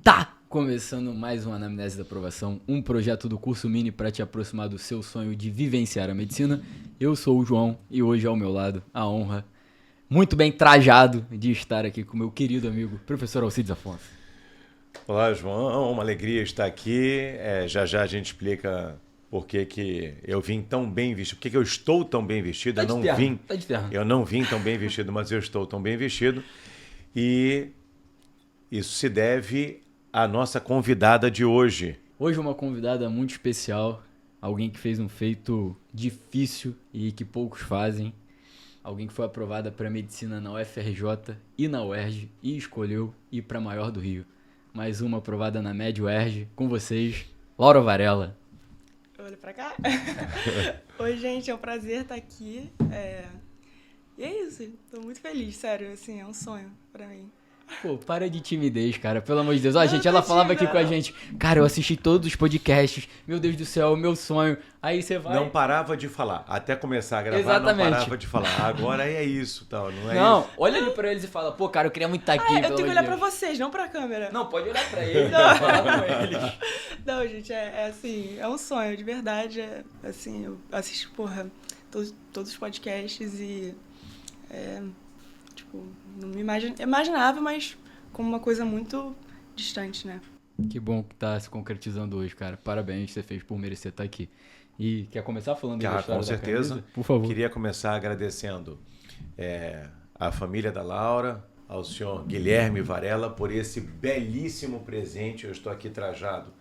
Tá começando mais uma Anamnese da Aprovação, um projeto do curso Mini para te aproximar do seu sonho de vivenciar a medicina. Eu sou o João e hoje ao meu lado a honra, muito bem trajado, de estar aqui com meu querido amigo, professor Alcides Afonso. Olá, João. Uma alegria estar aqui. Já já a gente explica por que eu vim tão bem vestido. Por que eu estou tão bem vestido? Tá de terno. Eu não vim tão bem vestido, mas eu estou tão bem vestido. E isso se deve à nossa convidada de hoje. Hoje uma convidada muito especial, alguém que fez um feito difícil e que poucos fazem. Alguém que foi aprovada para medicina na UFRJ e na UERJ e escolheu ir para a maior do Rio. Mais uma aprovada na Med UERJ. Com vocês, Laura Varela. Olha pra cá. Oi, gente, é um prazer estar aqui. E é isso, tô muito feliz, sério, assim, é um sonho pra mim. Pô, para de timidez, cara, pelo amor de Deus. Ó, Não, gente, tô ela falava aqui tímida, com a não. gente. Cara, eu assisti todos os podcasts. Meu Deus do céu, meu sonho. Aí você vai... Não parava de falar. Até começar a gravar, Exatamente. não parava de falar. Agora é isso, tal. Não é Não, isso. olha ali pra eles e fala, pô, cara, eu queria muito estar aqui, Eu pelo tenho que amor olhar de pra Deus. vocês, não pra câmera. Não, pode olhar pra eles, Não. fala com eles. Não, gente, é assim, é um sonho, de verdade. Assim, eu assisto, todos os podcasts e, tipo, não me imaginava, mas como uma coisa muito distante, né? Que bom que tá se concretizando hoje, cara. Parabéns, você fez por merecer estar aqui. E quer começar falando da história Com da certeza. camisa? Por favor. Queria começar agradecendo a família da Laura, ao senhor Guilherme Varela, por esse belíssimo presente. Eu estou aqui trajado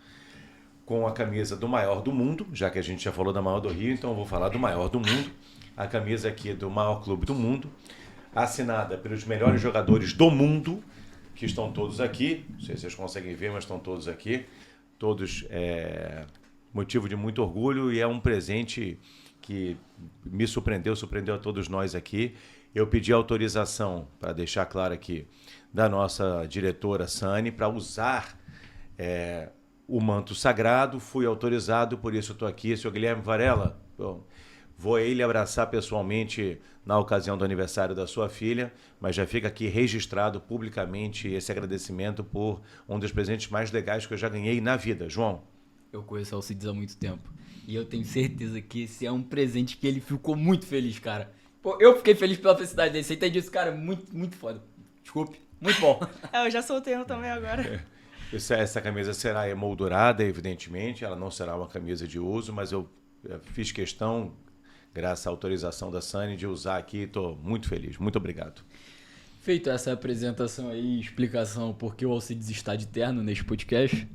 com a camisa do maior do mundo, já que a gente já falou da maior do Rio, então eu vou falar do maior do mundo. A camisa aqui do maior clube do mundo, assinada pelos melhores jogadores do mundo, que estão todos aqui. Não sei se vocês conseguem ver, mas estão todos aqui. Todos motivo de muito orgulho, e é um presente que me surpreendeu a todos nós aqui. Eu pedi autorização, para deixar claro aqui, da nossa diretora Sani, para usar o manto sagrado. Fui autorizado, por isso eu estou aqui. Senhor Guilherme Varela, vou ele abraçar pessoalmente na ocasião do aniversário da sua filha, mas já fica aqui registrado publicamente esse agradecimento por um dos presentes mais legais que eu já ganhei na vida. João. Eu conheço o Alcides há muito tempo. E eu tenho certeza que esse é um presente que ele ficou muito feliz, cara. Pô, eu fiquei feliz pela felicidade dele. Você entende isso, cara? Muito, muito foda. Desculpe. Muito bom. Eu já soltei um também agora. Essa camisa será emoldurada, evidentemente. Ela não será uma camisa de uso, mas eu fiz questão, graças à autorização da Sani, de usar aqui. Estou muito feliz. Muito obrigado. Feito essa apresentação aí, explicação por que o Alcides está de terno neste podcast.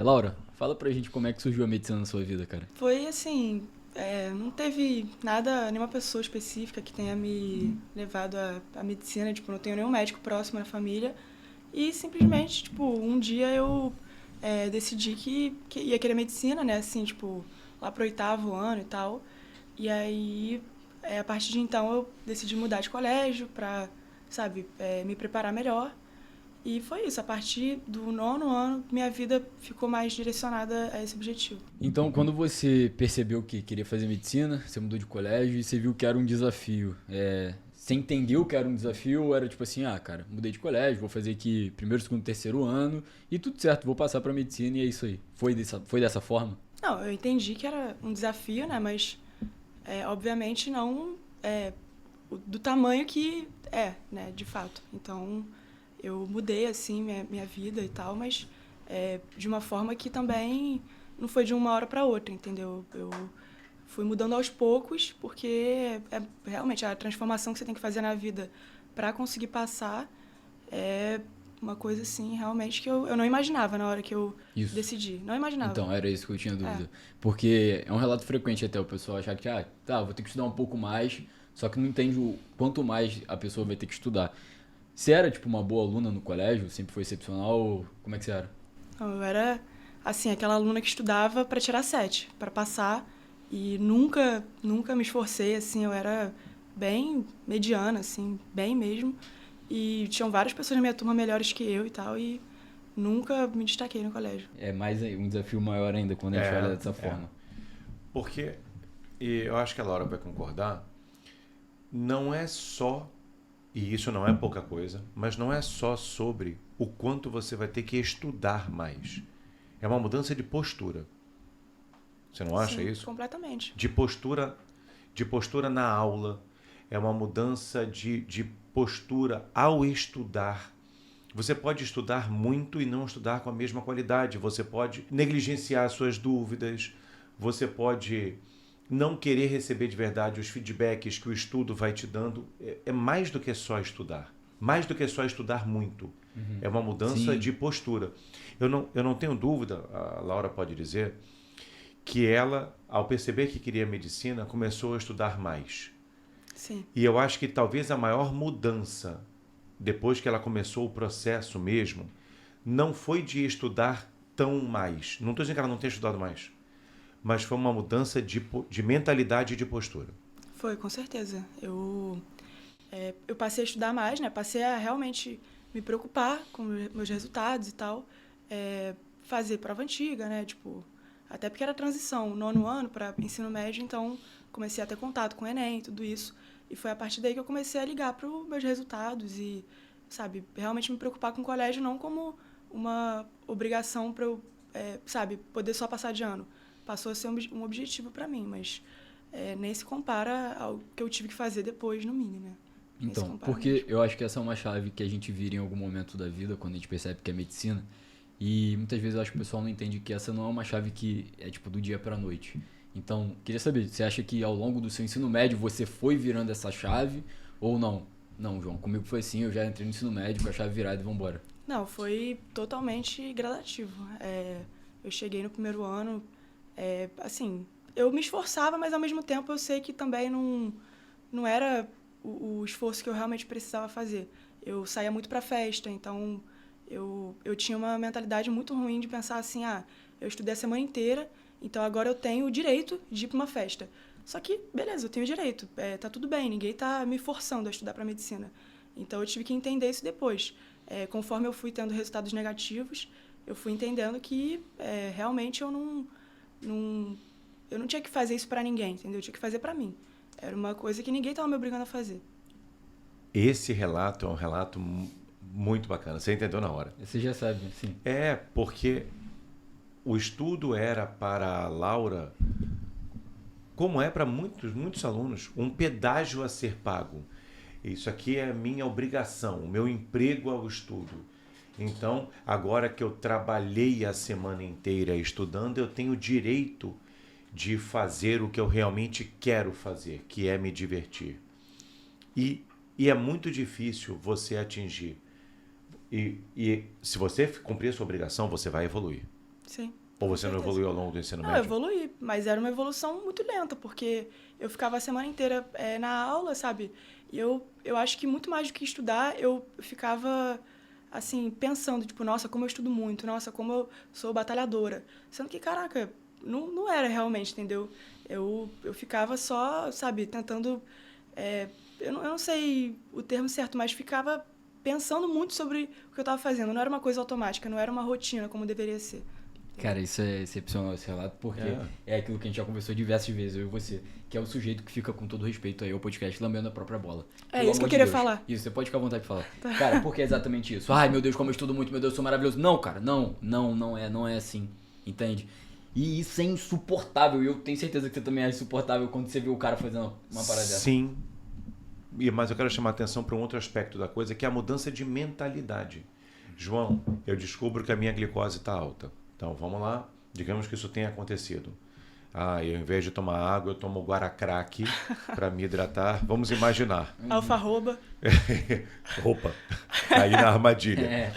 Laura, fala pra gente como é que surgiu a medicina na sua vida, cara. Foi assim, não teve nada, nenhuma pessoa específica que tenha me levado à medicina, tipo, não tenho nenhum médico próximo na família. E simplesmente, tipo, um dia eu decidi que ia querer medicina, né, assim, tipo, lá pro 8º ano e tal. E aí, a partir de então, eu decidi mudar de colégio pra, sabe, me preparar melhor. E foi isso, a partir do 9º ano, minha vida ficou mais direcionada a esse objetivo. Então, quando você percebeu que queria fazer medicina, você mudou de colégio e você viu que era um desafio. Você entendeu que era um desafio ou era tipo assim, cara, mudei de colégio, vou fazer aqui 1º, 2º, 3º ano e tudo certo, vou passar pra medicina e é isso aí. Foi dessa forma? Não, eu entendi que era um desafio, né, mas obviamente não do tamanho que né, de fato. Então, eu mudei, assim, minha vida e tal, mas de uma forma que também não foi de uma hora para outra, entendeu? Eu fui mudando aos poucos, porque realmente a transformação que você tem que fazer na vida para conseguir passar é uma coisa, assim, realmente que eu não imaginava na hora que eu decidi. Não imaginava. Então, era isso que eu tinha dúvida. Porque é um relato frequente até o pessoal achar que, vou ter que estudar um pouco mais, só que não entende o quanto mais a pessoa vai ter que estudar. Você era, tipo, uma boa aluna no colégio? Sempre foi excepcional? Ou como é que você era? Não, eu era, assim, aquela aluna que estudava para tirar 7, para passar. E nunca me esforcei, assim, eu era bem mediana, assim, bem mesmo. E tinham várias pessoas na minha turma melhores que eu e tal, e nunca me destaquei no colégio. É mais um desafio maior ainda quando a gente olha dessa forma. E eu acho que a Laura vai concordar, não é só e isso não é pouca coisa, mas não é só sobre o quanto você vai ter que estudar mais. É uma mudança de postura. Você não acha Sim, isso? completamente. De postura na aula. É uma mudança de postura ao estudar. Você pode estudar muito e não estudar com a mesma qualidade. Você pode negligenciar suas dúvidas. Você pode não querer receber de verdade os feedbacks que o estudo vai te dando. É mais do que só estudar. Mais do que só estudar muito. É uma mudança Sim. de postura. Eu não tenho dúvida, a Laura pode dizer, que ela, ao perceber que queria medicina, começou a estudar mais. Sim. E eu acho que talvez a maior mudança, depois que ela começou o processo mesmo, não foi de estudar tão mais. Não estou dizendo que ela não tenha estudado mais, mas foi uma mudança de mentalidade e de postura. Foi, com certeza. Eu passei a estudar mais, né? Passei a realmente me preocupar com meus resultados e tal. Fazer prova antiga, né? Tipo, até porque era transição, 9º ano para ensino médio, então comecei a ter contato com o Enem e tudo isso. E foi a partir daí que eu comecei a ligar para os meus resultados e, sabe, realmente me preocupar com o colégio não como uma obrigação para eu, sabe, poder só passar de ano. Passou a ser um objetivo para mim, mas nem se compara ao que eu tive que fazer depois no Mini, né? Nem se Então, compara porque mesmo. eu acho que essa é uma chave que a gente vira em algum momento da vida, quando a gente percebe que é medicina. E muitas vezes eu acho que o pessoal não entende que essa não é uma chave que é tipo do dia pra noite. Então, queria saber, você acha que ao longo do seu ensino médio você foi virando essa chave ou não? Não, João, comigo foi assim, eu já entrei no ensino médio com a chave virada e vambora. Não, foi totalmente gradativo. Eu cheguei no 1º ano, assim, eu me esforçava, mas ao mesmo tempo eu sei que também não era o esforço que eu realmente precisava fazer. Eu saía muito pra festa, então eu tinha uma mentalidade muito ruim de pensar assim, eu estudei a semana inteira, então agora eu tenho o direito de ir pra uma festa. Só que, beleza, eu tenho o direito, tá tudo bem, ninguém tá me forçando a estudar pra medicina. Então eu tive que entender isso depois. Conforme eu fui tendo resultados negativos, eu fui entendendo que realmente eu não tinha que fazer isso pra ninguém, entendeu? Eu tinha que fazer pra mim. Era uma coisa que ninguém estava me obrigando a fazer. Esse relato é um relato muito bacana. Você entendeu na hora. Você já sabe, sim. Porque o estudo era para a Laura, como é para muitos alunos, um pedágio a ser pago. Isso aqui é a minha obrigação, o meu emprego é o estudo. Então, agora que eu trabalhei a semana inteira estudando, eu tenho o direito de fazer o que eu realmente quero fazer, que é me divertir. E é muito difícil você atingir. E se você cumprir a sua obrigação, você vai evoluir. Sim. Ou você não evoluiu ao longo do ensino médio? Eu evoluí, mas era uma evolução muito lenta, porque eu ficava a semana inteira na aula, sabe? E eu acho que muito mais do que estudar, eu ficava, assim, pensando, tipo, nossa, como eu estudo muito, nossa, como eu sou batalhadora. Sendo que, caraca, não era realmente, entendeu? Eu ficava só, sabe, tentando... eu não sei o termo certo, mas ficava pensando muito sobre o que eu estava fazendo. Não era uma coisa automática, não era uma rotina como deveria ser. Cara, isso é excepcional esse relato, porque é aquilo que a gente já conversou diversas vezes, eu e você, que é o sujeito que fica com todo respeito aí ao podcast lambendo a própria bola. É isso que eu queria falar. Isso, você pode ficar à vontade de falar. Cara, porque é exatamente isso. Ai, meu Deus, como eu estudo muito, meu Deus, eu sou maravilhoso. Não, cara, não é assim, entende? E isso é insuportável, e eu tenho certeza que você também é insuportável quando você vê o cara fazendo uma parada dessa. Sim, mas eu quero chamar a atenção para um outro aspecto da coisa, que é a mudança de mentalidade. João, eu descubro que a minha glicose está alta. Então, vamos lá. Digamos que isso tenha acontecido. Eu, ao invés de tomar água, eu tomo guaracraque para me hidratar. Vamos imaginar. Alfarroba. Opa, caí na armadilha.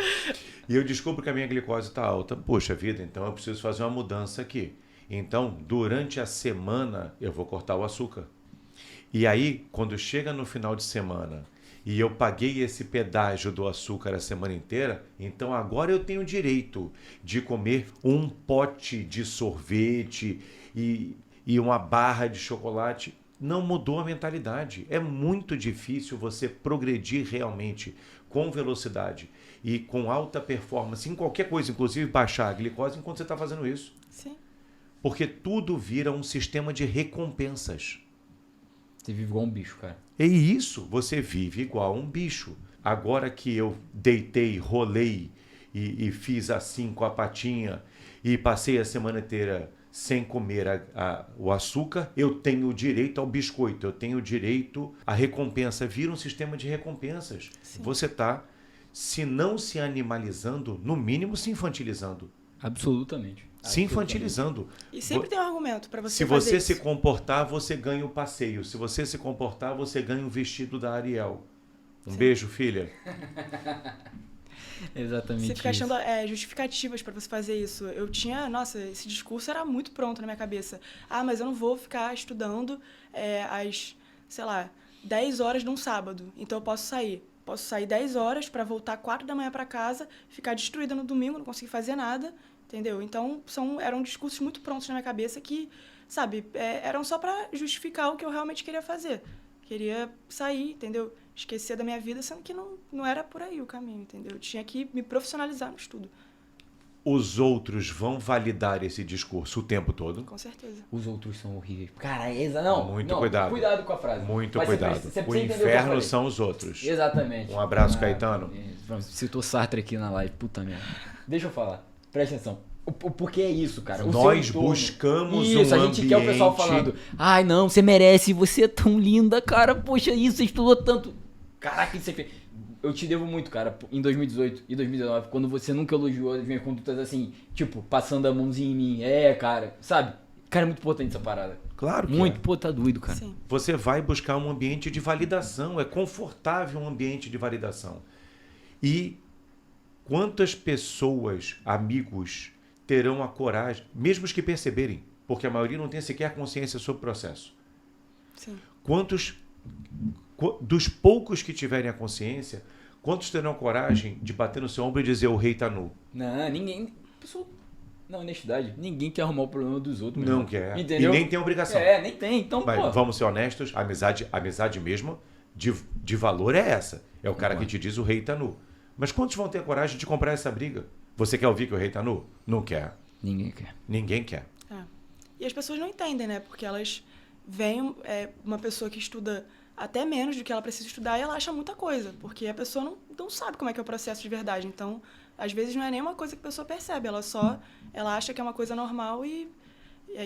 E eu descubro que a minha glicose está alta. Poxa vida, então eu preciso fazer uma mudança aqui. Então, durante a semana, eu vou cortar o açúcar. E aí, quando chega no final de semana e eu paguei esse pedágio do açúcar a semana inteira, então agora eu tenho direito de comer um pote de sorvete e uma barra de chocolate. Não mudou a mentalidade. É muito difícil você progredir realmente com velocidade e com alta performance em qualquer coisa, inclusive baixar a glicose enquanto você está fazendo isso. Sim. Porque tudo vira um sistema de recompensas. Você vive igual um bicho, cara. É isso, você vive igual um bicho. Agora que eu deitei, rolei e fiz assim com a patinha e passei a semana inteira sem comer o açúcar, eu tenho direito ao biscoito, eu tenho direito à recompensa. Vira um sistema de recompensas. Sim. Você está, se não se animalizando, no mínimo se infantilizando. Absolutamente. Se infantilizando. E sempre tem um argumento para você Se fazer você isso. se comportar, você ganha o passeio. Se você se comportar, você ganha o vestido da Ariel. Um beijo, filha. Exatamente Você fica isso. achando justificativas para você fazer isso. Eu tinha, nossa, esse discurso era muito pronto na minha cabeça. Ah, mas eu não vou ficar estudando às, sei lá, 10 horas num sábado. Então eu posso sair. Posso sair 10 horas para voltar 4 da manhã para casa, ficar destruída no domingo, não conseguir fazer nada, entendeu? Então eram discursos muito prontos na minha cabeça que, sabe, eram só para justificar o que eu realmente queria fazer. Queria sair, entendeu? Esquecer da minha vida, sendo que não era por aí o caminho, entendeu? Eu tinha que me profissionalizar no estudo. Os outros vão validar esse discurso o tempo todo. Com certeza. Os outros são horríveis. Cara, não. Muito não, cuidado. Cuidado com a frase. Muito Mas cuidado. Você O precisa entender o que eu inferno falei. são os outros. Exatamente. Um abraço, Caetano. Citou Sartre aqui na live, puta merda. Deixa eu falar. Presta atenção. Porque é isso, cara. O Nós seu entorno. buscamos isso, um a gente quer o pessoal ambiente- falando. Ai, não, você merece, você é tão linda, cara. Poxa, isso, você estudou tanto. Caraca, isso você fez. Eu te devo muito, cara, em 2018 e 2019, quando você nunca elogiou as minhas condutas assim, tipo, passando a mãozinha em mim. Cara, sabe? Cara, é muito potente essa parada. Claro que Muito, é. pô, tá doido, cara. Sim. Você vai buscar um ambiente de validação. É confortável um ambiente de validação. E quantas pessoas, amigos, terão a coragem, mesmo os que perceberem, porque a maioria não tem sequer consciência sobre o processo. Sim. Dos poucos que tiverem a consciência, quantos terão a coragem de bater no seu ombro e dizer o rei tá nu? Não, ninguém. Pessoa. Na honestidade, ninguém quer arrumar o problema dos outros. Não mesmo. quer. Entendeu? E nem tem obrigação. Nem tem. Então, Mas pô. vamos ser honestos, a amizade mesmo, de valor é essa. É o cara que te diz o rei tá nu. Mas quantos vão ter a coragem de comprar essa briga? Você quer ouvir que o rei tá nu? Não quer. Ninguém quer. Ninguém quer. E as pessoas não entendem, né? Porque elas veem uma pessoa que estuda até menos do que ela precisa estudar e ela acha muita coisa. Porque a pessoa não sabe como é que é o processo de verdade. Então, às vezes não é nem uma coisa que a pessoa percebe. Ela acha que é uma coisa normal e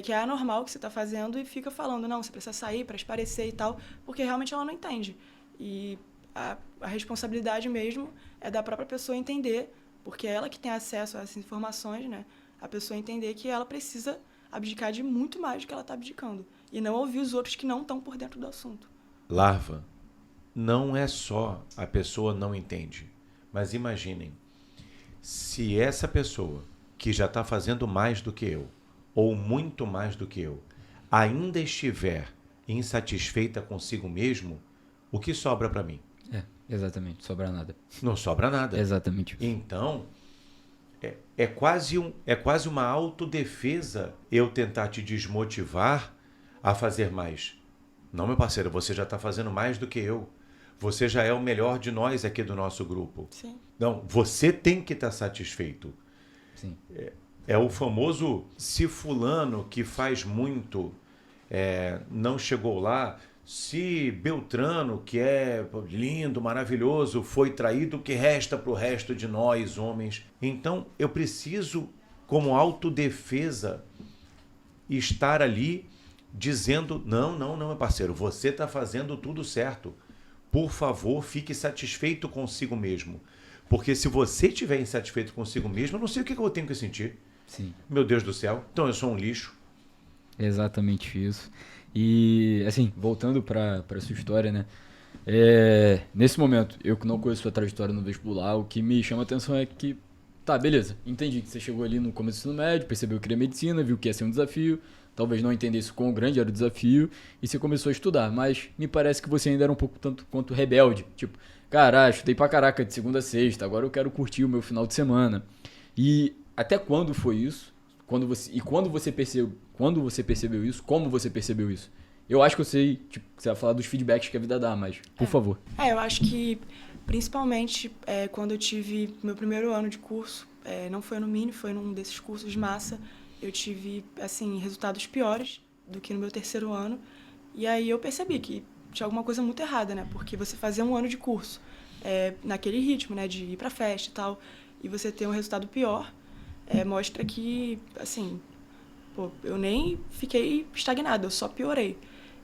que é anormal o que você está fazendo e fica falando, não, você precisa sair para esparecer e tal, porque realmente ela não entende. E a responsabilidade mesmo é da própria pessoa entender, porque é ela que tem acesso a essas informações, né? A pessoa entender que ela precisa abdicar de muito mais do que ela está abdicando. E não ouvir os outros que não estão por dentro do assunto. Larva, não é só a pessoa não entende. Mas imaginem, se essa pessoa que já está fazendo mais do que eu, ou muito mais do que eu, ainda estiver insatisfeita consigo mesmo, o que sobra para mim? Exatamente, sobra nada. Não sobra nada. Exatamente. Então, é quase uma autodefesa eu tentar te desmotivar a fazer mais. Não, meu parceiro, você já está fazendo mais do que eu. Você já é o melhor de nós aqui do nosso grupo. Sim. Não, você tem que estar satisfeito. Sim. É o famoso, se fulano que faz muito não chegou lá, se Beltrano, que é lindo, maravilhoso, foi traído, o que resta para o resto de nós, homens? Então, eu preciso, como autodefesa, estar ali dizendo, não, meu parceiro, você está fazendo tudo certo. Por favor, fique satisfeito consigo mesmo. Porque se você estiver insatisfeito consigo mesmo, eu não sei o que eu tenho que sentir. Sim. Meu Deus do céu, então eu sou um lixo. Exatamente isso. E, assim, voltando para sua história, né? Nesse momento, eu que não conheço sua trajetória no vestibular, o que me chama a atenção é que, tá, beleza, entendi que você chegou ali no começo do ensino médio, percebeu que queria medicina, viu que ia ser um desafio, talvez não entendesse quão grande era o desafio, e você começou a estudar, mas me parece que você ainda era um pouco tanto quanto rebelde, tipo, cara, estudei pra caraca de segunda a sexta, agora eu quero curtir o meu final de semana. E até quando foi isso? Quando você percebeu isso? Como você percebeu isso? Eu acho que eu sei, tipo, você vai falar dos feedbacks que a vida dá, mas, por favor. Eu acho que, principalmente, quando eu tive meu primeiro ano de curso, não foi no Mini, foi num desses cursos de massa, eu tive, assim, resultados piores do que no meu terceiro ano. E aí eu percebi que tinha alguma coisa muito errada, né? Porque você fazia um ano de curso naquele ritmo, né? De ir pra festa e tal, e você ter um resultado pior, mostra que, assim, pô, eu nem fiquei estagnada, eu só piorei.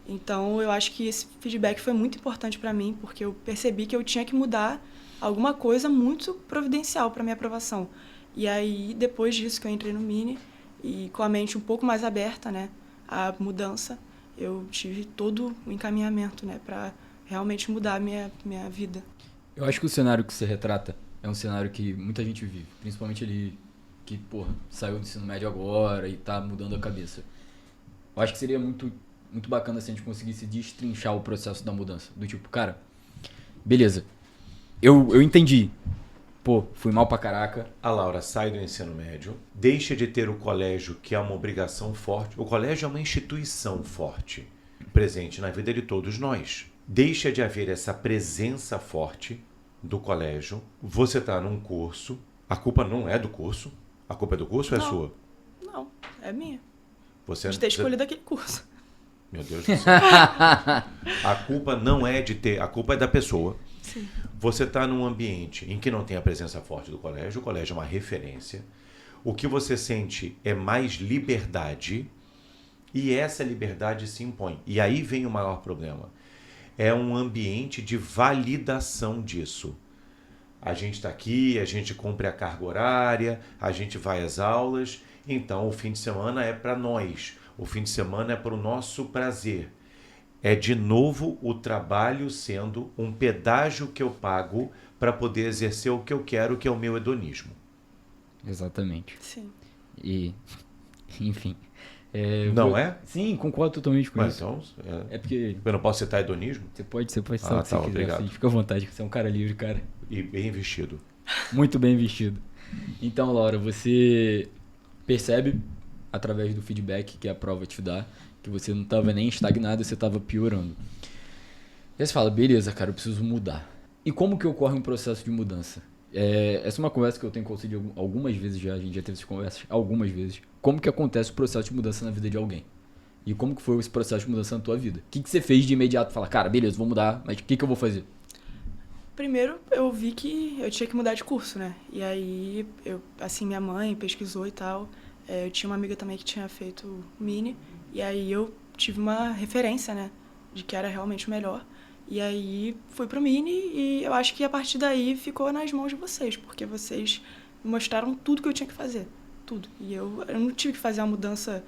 Então, eu acho que esse feedback foi muito importante para mim, porque eu percebi que eu tinha que mudar alguma coisa muito providencial para minha aprovação. E aí, depois disso que eu entrei no Mini, e com a mente um pouco mais aberta, né, à mudança, eu tive todo o encaminhamento, né, para realmente mudar a minha vida. Eu acho que o cenário que você retrata é um cenário que muita gente vive, principalmente ele que, porra, saiu do ensino médio agora e tá mudando a cabeça. Eu acho que seria muito bacana se a gente conseguisse destrinchar o processo da mudança. Do tipo, cara, beleza, eu entendi. Pô, fui mal pra caraca. A Laura sai do ensino médio, deixa de ter o colégio, que é uma obrigação forte. O colégio é uma instituição forte, presente na vida de todos nós. Deixa de haver essa presença forte do colégio. Você está num curso, a culpa não é do curso. A culpa é do curso ou é sua? Não, é minha. Você de ter escolhido aquele curso. Meu Deus do céu. A culpa não é de ter, a culpa é da pessoa. Sim. Você está num ambiente em que não tem a presença forte do colégio, o colégio é uma referência. O que você sente é mais liberdade e essa liberdade se impõe. E aí vem o maior problema. É um ambiente de validação disso. A gente está aqui, a gente cumpre a carga horária, a gente vai às aulas, então o fim de semana é para nós. O fim de semana é para o nosso prazer. É de novo o trabalho sendo um pedágio que eu pago para poder exercer o que eu quero, que é o meu hedonismo. Exatamente. Sim. E, enfim. Não é? Sim, concordo totalmente com isso. Então, É porque eu não posso citar hedonismo? você pode citar o que tá, você quiser. obrigado. Filho. Fica à vontade, você é um cara livre, cara. E bem vestido. Muito bem vestido. Então, Laura, você percebe, através do feedback que a prova te dá, que você não estava nem estagnado, você estava piorando. E aí você fala, beleza, cara, eu preciso mudar. E como que ocorre um processo de mudança? Essa é uma conversa que eu tenho com você algumas vezes já, a gente já teve essas conversas algumas vezes. Como que acontece o processo de mudança na vida de alguém? E como que foi esse processo de mudança na tua vida? O que você fez de imediato? Fala, cara, beleza, vou mudar, mas o que eu vou fazer? Primeiro, eu vi que eu tinha que mudar de curso, né? E aí, minha mãe pesquisou e tal. Eu tinha uma amiga também que tinha feito Mini. E aí eu tive uma referência, né? De que era realmente o melhor. E aí fui pro Mini e eu acho que a partir daí ficou nas mãos de vocês. Porque vocês me mostraram tudo que eu tinha que fazer. Tudo. E eu não tive que fazer uma mudança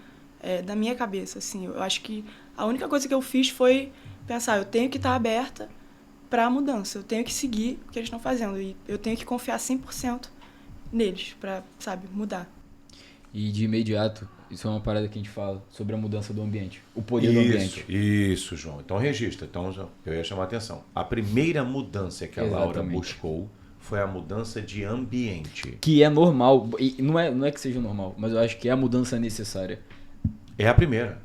da minha cabeça, assim. Eu acho que a única coisa que eu fiz foi pensar, eu tenho que estar aberta para a mudança. Eu tenho que seguir o que eles estão fazendo. E eu tenho que confiar 100% neles para, sabe, mudar. E de imediato, isso é uma parada que a gente fala sobre a mudança do ambiente. O poder do ambiente. Isso, João. Então registra. Então eu ia chamar a atenção. A primeira mudança que a Laura buscou foi a mudança de ambiente. Que é normal. E não é que seja normal, mas eu acho que é a mudança necessária. É a primeira.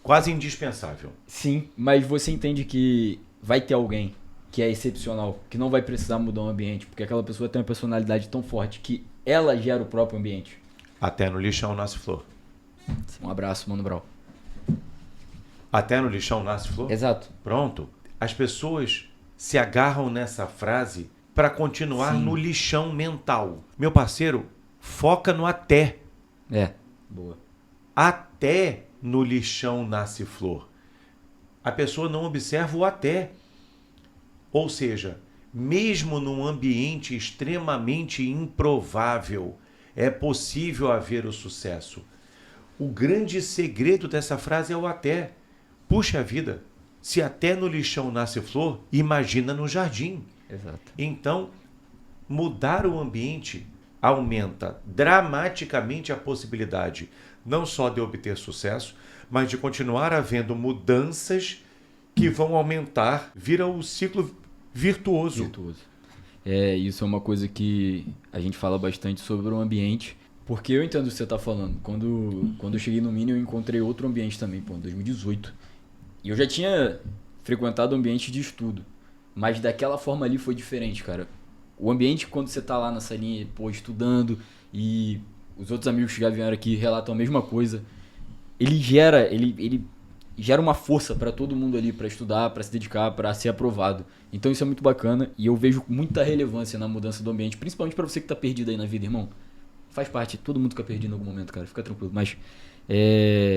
Quase indispensável. Sim, mas você entende que vai ter alguém que é excepcional, que não vai precisar mudar o ambiente, porque aquela pessoa tem uma personalidade tão forte que ela gera o próprio ambiente. Até no lixão nasce flor. Um abraço, Mano Brown. Até no lixão nasce flor? Exato. Pronto. As pessoas se agarram nessa frase para continuar no lixão mental. Meu parceiro, foca no até. Boa. Até no lixão nasce flor. A pessoa não observa o até. Ou seja, mesmo num ambiente extremamente improvável, é possível haver o sucesso. O grande segredo dessa frase é o até. Puxa vida, se até no lixão nasce flor, imagina no jardim. Exato. Então, mudar o ambiente aumenta dramaticamente a possibilidade não só de obter sucesso, mas de continuar havendo mudanças que vão aumentar, vira o ciclo virtuoso. Isso é uma coisa que a gente fala bastante sobre o ambiente, porque eu entendo o que você está falando. Quando eu cheguei no Mini, eu encontrei outro ambiente também, em 2018. E eu já tinha frequentado o ambiente de estudo, mas daquela forma ali foi diferente, cara. O ambiente, quando você tá lá na salinha, estudando, e os outros amigos que já vieram aqui relatam a mesma coisa, ele gera uma força pra todo mundo ali, pra estudar, pra se dedicar, pra ser aprovado. Então isso é muito bacana e eu vejo muita relevância na mudança do ambiente, principalmente pra você que tá perdido aí na vida, irmão. Faz parte, todo mundo fica perdido em algum momento, cara, fica tranquilo. Mas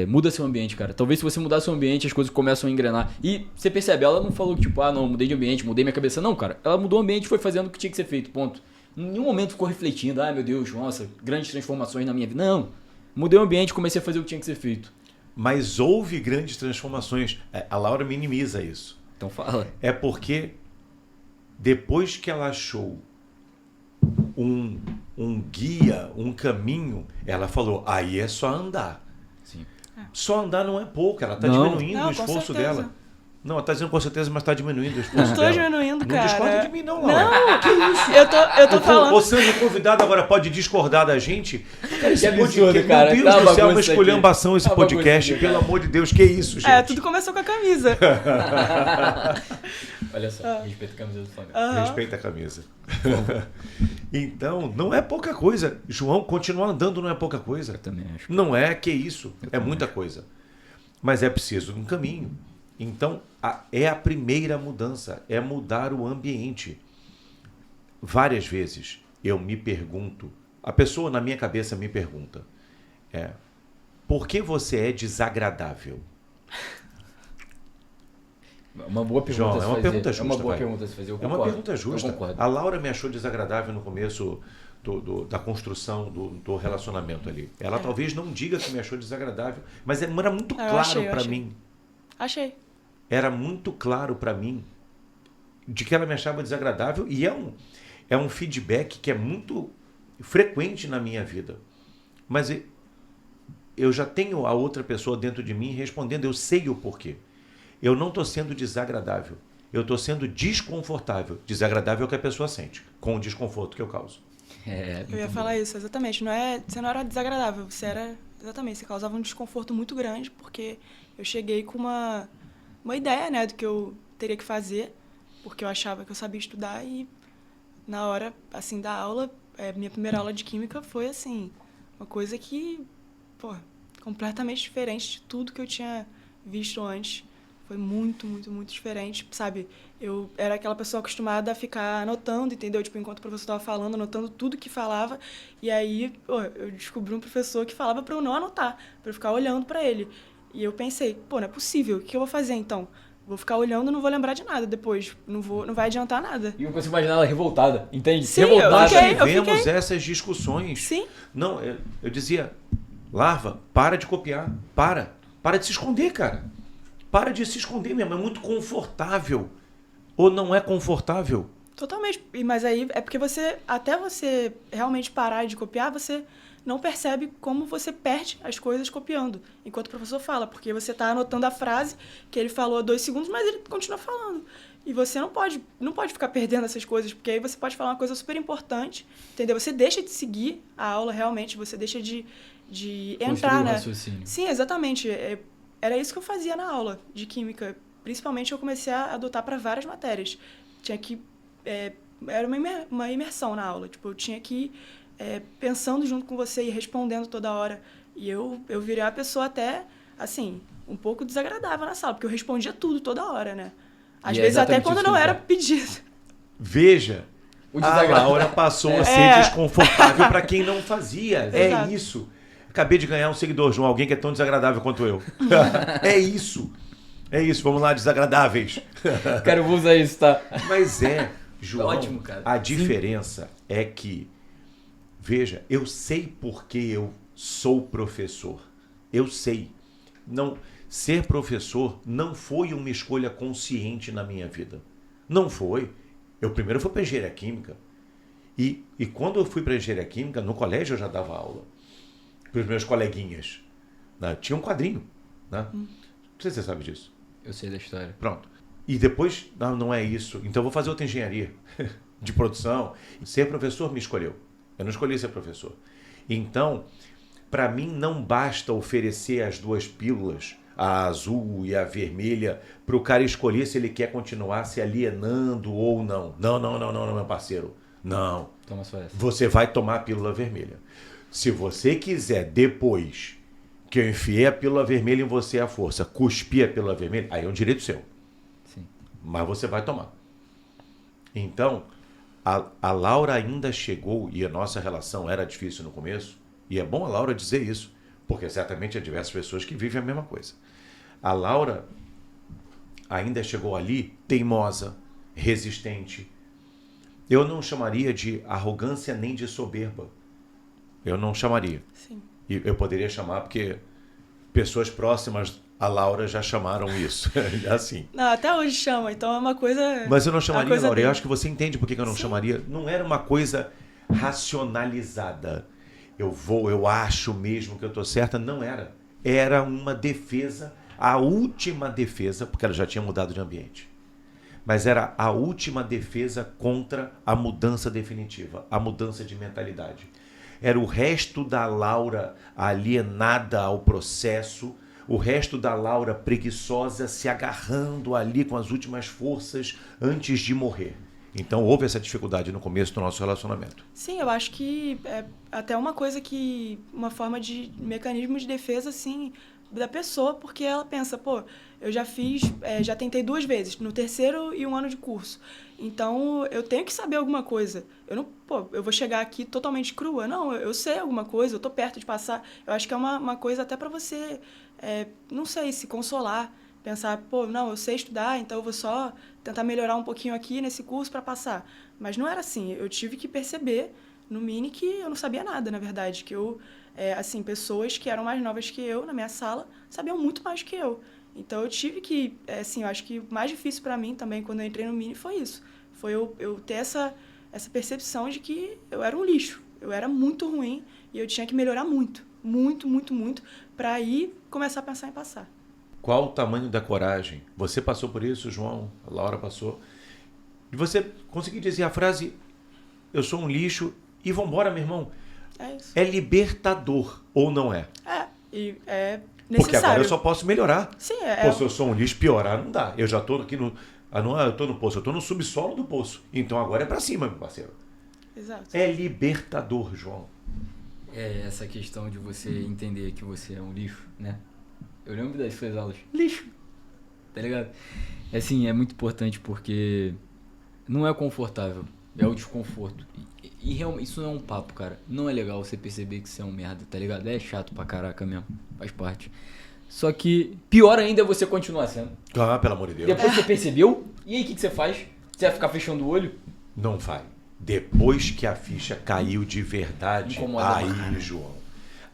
muda seu ambiente, cara. Talvez se você mudar seu ambiente, as coisas começam a engrenar. E você percebe, ela não falou que tipo, não, mudei de ambiente, mudei minha cabeça. Não, cara, ela mudou o ambiente e foi fazendo o que tinha que ser feito, ponto. Em nenhum momento ficou refletindo, meu Deus, nossa, grandes transformações na minha vida. Não, mudei o ambiente e comecei a fazer o que tinha que ser feito. Mas houve grandes transformações. A Laura minimiza isso. Então fala. É porque depois que ela achou um guia, um caminho, ela falou, aí é só andar. Sim. Só andar não é pouco, ela está Não. diminuindo Não, o esforço com certeza. dela. Não, ela está dizendo com certeza, mas está diminuindo o esforço Não dela. estou diminuindo, Não cara. discorda de mim não, Laura. Não, que isso? Eu tô falando. O Sandro, convidado, agora pode discordar da gente? Cara, esse absurdo, podcast, cara. meu Tá Deus uma do céu, uma bagunça esculhambação esse Tá uma podcast. bagunça, Pelo cara. amor de Deus, que isso, gente? Tudo começou com a camisa. Olha só, respeita a camisa do Flamengo. Aham. Respeita a camisa. Então, não é pouca coisa. João, continuar andando não é pouca coisa. Eu também acho. Não é que isso. Eu É também muita coisa. Mas é preciso de um caminho. Então, é a primeira mudança. É mudar o ambiente. Várias vezes eu me pergunto, a pessoa na minha cabeça me pergunta, por que você é desagradável? Uma boa pergunta João, a se é uma fazer. pergunta É justa. uma boa vai. pergunta a se fazer. Eu É uma concordo. pergunta justa. Eu concordo. A Laura me achou desagradável no começo da construção do relacionamento ali. Ela talvez não diga que me achou desagradável, mas era muito claro para mim. Achei. Era muito claro para mim de que ela me achava desagradável e é um feedback que é muito frequente na minha vida. Mas eu já tenho a outra pessoa dentro de mim respondendo, eu sei o porquê. Eu não estou sendo desagradável, eu estou sendo desconfortável. Desagradável é o que a pessoa sente, com o desconforto que eu causo. Eu ia falar isso, exatamente. Você não era desagradável, você causava um desconforto muito grande, porque eu cheguei com uma ideia, né, do que eu teria que fazer, porque eu achava que eu sabia estudar e na hora, assim, da aula, minha primeira aula de química foi, assim, uma coisa que, completamente diferente de tudo que eu tinha visto antes. Foi muito, muito, muito diferente, sabe? Eu era aquela pessoa acostumada a ficar anotando, entendeu? Tipo, enquanto o professor estava falando, anotando tudo que falava. E aí, eu descobri um professor que falava para eu não anotar, para eu ficar olhando para ele. E eu pensei, não é possível, o que eu vou fazer então? Vou ficar olhando e não vou lembrar de nada depois. Não vai adiantar nada. E eu consigo imaginar ela revoltada, entende? Sim, revoltada. eu Tivemos fiquei. essas discussões. Sim. Não, eu dizia, Larva, para de copiar, para de se esconder, cara. Para de se esconder mesmo, é muito confortável. Ou não é confortável? Totalmente. Mas aí é porque até você realmente parar de copiar, você não percebe como você perde as coisas copiando, enquanto o professor fala, porque você está anotando a frase que ele falou há 2 segundos, mas ele continua falando. E você não pode ficar perdendo essas coisas, porque aí você pode falar uma coisa super importante, entendeu? Você deixa de seguir a aula realmente, você deixa de entrar, né? Raciocínio. Sim, exatamente. Era isso que eu fazia na aula de química. Principalmente eu comecei a adotar para várias matérias. Tinha que... era uma imersão na aula. Tipo, eu tinha que ir pensando junto com você e respondendo toda hora. E eu virei uma pessoa até, assim, um pouco desagradável na sala, porque eu respondia tudo toda hora, né? Às vezes até quando não era pedido. Veja, O a desagradável. Laura passou a ser desconfortável para quem não fazia. Exato. É isso. Acabei de ganhar um seguidor, João, alguém que é tão desagradável quanto eu. É isso. É isso, vamos lá, desagradáveis. Cara, eu vou usar isso, tá? Mas João, Ótimo, cara. a diferença é que, veja, eu sei porque eu sou professor. Eu sei. Não, ser professor não foi uma escolha consciente na minha vida. Não foi. Eu primeiro fui para engenharia química. E quando eu fui para engenharia química, no colégio eu já dava aula para os meus coleguinhas. Né? Tinha um quadrinho. Né? Não sei se você sabe disso. Eu sei da história. Pronto. E depois, não é isso. Então eu vou fazer outra engenharia de produção. Ser professor me escolheu. Eu não escolhi ser professor. Então, para mim não basta oferecer as 2 pílulas, a azul e a vermelha, para o cara escolher se ele quer continuar se alienando ou não. Não, meu parceiro. Não. Toma só essa. Você vai tomar a pílula vermelha. Se você quiser depois que eu enfiei a pílula vermelha em você à força, cuspi a pílula vermelha, aí é um direito seu. Sim. Mas você vai tomar. Então, a Laura ainda chegou, e a nossa relação era difícil no começo, e é bom a Laura dizer isso, porque certamente há diversas pessoas que vivem a mesma coisa. A Laura ainda chegou ali teimosa, resistente. Eu não chamaria de arrogância nem de soberba. Eu não chamaria. Sim. E eu poderia chamar porque pessoas próximas a Laura já chamaram isso. Assim. Não, até hoje chama, então é uma coisa... Mas eu não chamaria, coisa Laura. dele. Eu acho que você entende por que eu não Sim. chamaria. Não era uma coisa racionalizada. Eu acho mesmo que eu estou certa. Não era. Era uma defesa, a última defesa, porque ela já tinha mudado de ambiente. Mas era a última defesa contra a mudança definitiva, a mudança de mentalidade. Era o resto da Laura alienada ao processo, o resto da Laura preguiçosa se agarrando ali com as últimas forças antes de morrer. Então houve essa dificuldade no começo do nosso relacionamento. Sim, eu acho que é até uma coisa que... Uma forma de mecanismo de defesa, assim, da pessoa, porque ela pensa, pô, eu já fiz, já tentei 2 vezes, no terceiro e 1 ano de curso. Então, eu tenho que saber alguma coisa. Eu não, eu vou chegar aqui totalmente crua. Não, eu sei alguma coisa, eu tô perto de passar. Eu acho que é uma coisa até para você, não sei, se consolar. Pensar, pô, não, eu sei estudar, então eu vou só tentar melhorar um pouquinho aqui nesse curso para passar. Mas não era assim. Eu tive que perceber, no Mini, que eu não sabia nada, na verdade. Que eu, assim, pessoas que eram mais novas que eu na minha sala sabiam muito mais que eu. Então eu tive que, assim, eu acho que o mais difícil para mim também quando eu entrei no Mini foi isso. Foi eu ter essa percepção de que eu era um lixo. Eu era muito ruim e eu tinha que melhorar muito. Muito, muito, muito, para aí começar a pensar em passar. Qual o tamanho da coragem? Você passou por isso, João, a Laura passou. E você conseguir dizer a frase, eu sou um lixo e vambora, meu irmão. É isso. É libertador, ou não é? E é necessário. Porque agora eu só posso melhorar. Sim, Pô, se eu sou um lixo, piorar não dá. Eu já estou aqui no... não, eu estou no poço, eu estou no subsolo do poço. Então agora é para cima, meu parceiro. Exato. É libertador, João. É essa questão de você entender que você é um lixo, né? Eu lembro das suas aulas. Lixo! Tá ligado? Assim, é muito importante porque não é confortável. É o desconforto. E realmente, isso não é um papo, cara. Não é legal você perceber que você é um merda, tá ligado? É chato pra caraca mesmo. Faz parte. Só que pior ainda é você continuar sendo. Ah, pelo amor de Deus. Depois você percebeu, e aí o que você faz? Você vai ficar fechando o olho? Não vai. Depois que a ficha caiu de verdade, Incomoda aí, mais. João,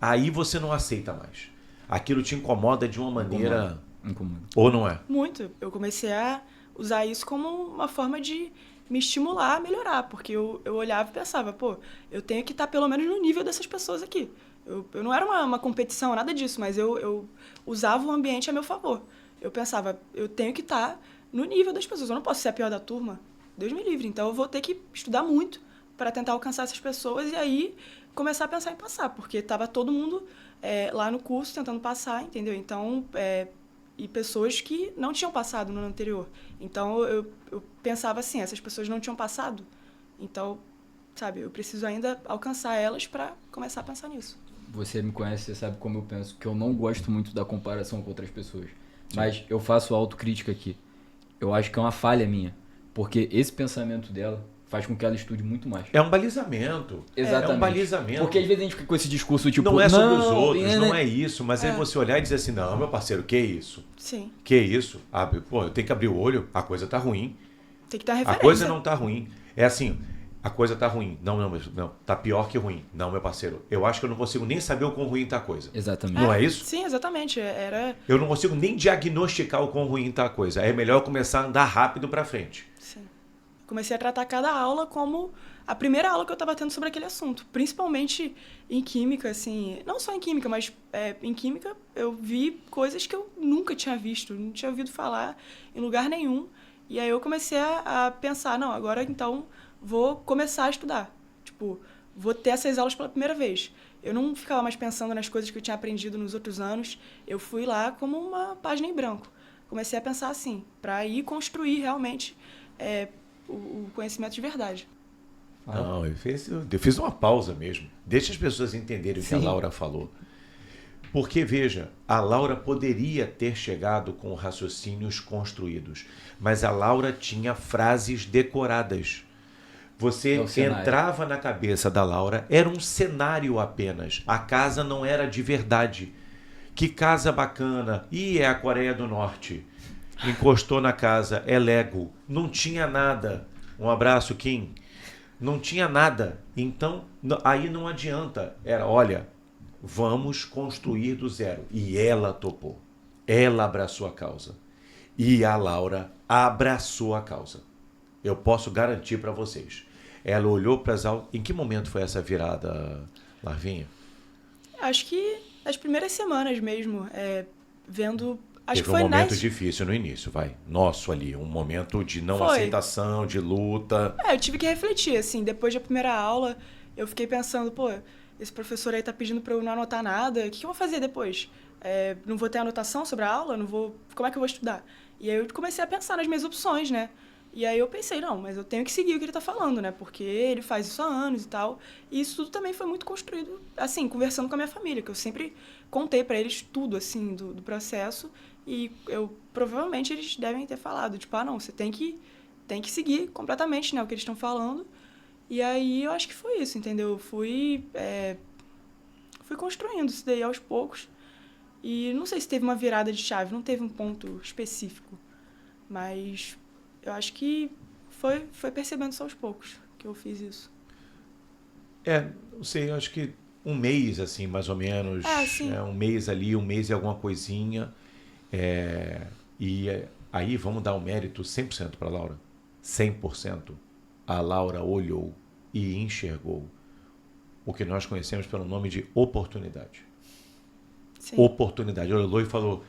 aí você não aceita mais. Aquilo te incomoda de uma maneira... Incomoda. Ou não é? Muito. Eu comecei a usar isso como uma forma de me estimular a melhorar, porque eu olhava e pensava, pô, eu tenho que estar pelo menos no nível dessas pessoas aqui. Eu não era uma competição, nada disso, mas eu usava o ambiente a meu favor. Eu pensava, eu tenho que estar no nível das pessoas, eu não posso ser a pior da turma, Deus me livre. Então eu vou ter que estudar muito para tentar alcançar essas pessoas e aí começar a pensar em passar, porque estava todo mundo lá no curso tentando passar, entendeu? Então, e pessoas que não tinham passado no ano anterior. Então eu pensava assim, essas pessoas não tinham passado, então, sabe, eu preciso ainda alcançar elas para começar a pensar nisso. Você me conhece, você sabe como eu penso, que eu não gosto muito da comparação com outras pessoas. Sim. Mas eu faço autocrítica aqui. Eu acho que é uma falha minha, porque esse pensamento dela faz com que ela estude muito mais. É um balizamento. Exatamente. É um balizamento. Porque às vezes a gente fica com esse discurso tipo... Não é sobre os outros, não é isso. Mas é você olhar e dizer assim, não, meu parceiro, que isso? Sim. Que isso? Pô, eu tenho que abrir o olho, a coisa tá ruim. Tem que dar referência. A coisa não tá ruim. É assim, a coisa tá ruim. Não, tá pior que ruim. Não, meu parceiro, eu acho que eu não consigo nem saber o quão ruim tá a coisa. Exatamente. Não é isso? Sim, exatamente. Eu não consigo nem diagnosticar o quão ruim tá a coisa. É melhor eu começar a andar rápido pra frente. Sim. Comecei a tratar cada aula como a primeira aula que eu estava tendo sobre aquele assunto. Principalmente em química, assim... Não só em química, mas em química eu vi coisas que eu nunca tinha visto, não tinha ouvido falar em lugar nenhum. E aí eu comecei a pensar, não, agora então vou começar a estudar. Tipo, vou ter essas aulas pela primeira vez. Eu não ficava mais pensando nas coisas que eu tinha aprendido nos outros anos. Eu fui lá como uma página em branco. Comecei a pensar assim, para ir construir realmente o conhecimento de verdade. Não, eu fiz uma pausa mesmo. Deixa as pessoas entenderem o que a Laura falou. Porque, veja, a Laura poderia ter chegado com raciocínios construídos, mas a Laura tinha frases decoradas. Você entrava na cabeça da Laura, era um cenário apenas. A casa não era de verdade. Que casa bacana. Ih, é a Coreia do Norte. Encostou na casa, é Lego. Não tinha nada. Um abraço, Kim. Não tinha nada. Então, aí não adianta. Era, olha, vamos construir do zero. E ela topou. Ela abraçou a causa. E a Laura abraçou a causa. Eu posso garantir para vocês. Ela olhou para as aulas. Em que momento foi essa virada, Larvinha? Acho que as primeiras semanas mesmo, vendo... Acho Teve que foi um momento difícil no início, vai. Nosso ali, um momento de não aceitação, de luta. Eu tive que refletir, assim, depois da primeira aula, eu fiquei pensando, pô, esse professor aí tá pedindo pra eu não anotar nada, o que eu vou fazer depois? Não vou ter anotação sobre a aula? Não vou... Como é que eu vou estudar? E aí eu comecei a pensar nas minhas opções, né? E aí eu pensei, não, mas eu tenho que seguir o que ele tá falando, né? Porque ele faz isso há anos e tal. E isso tudo também foi muito construído, assim, conversando com a minha família, que eu sempre contei pra eles tudo, assim, do processo. E provavelmente eles devem ter falado, tipo, não, você tem que seguir completamente, né, o que eles estão falando. E aí eu acho que foi isso, entendeu? Eu fui construindo isso daí aos poucos. E não sei se teve uma virada de chave, não teve um ponto específico. Mas eu acho que foi percebendo isso aos poucos que eu fiz isso. Não sei, eu acho que um mês, assim, mais ou menos. Sim. Um mês ali, um mês e alguma coisinha. E aí vamos dar o mérito 100% para a Laura. 100%. A Laura olhou e enxergou o que nós conhecemos pelo nome de oportunidade. Sim. Oportunidade. Ela olhou e falou,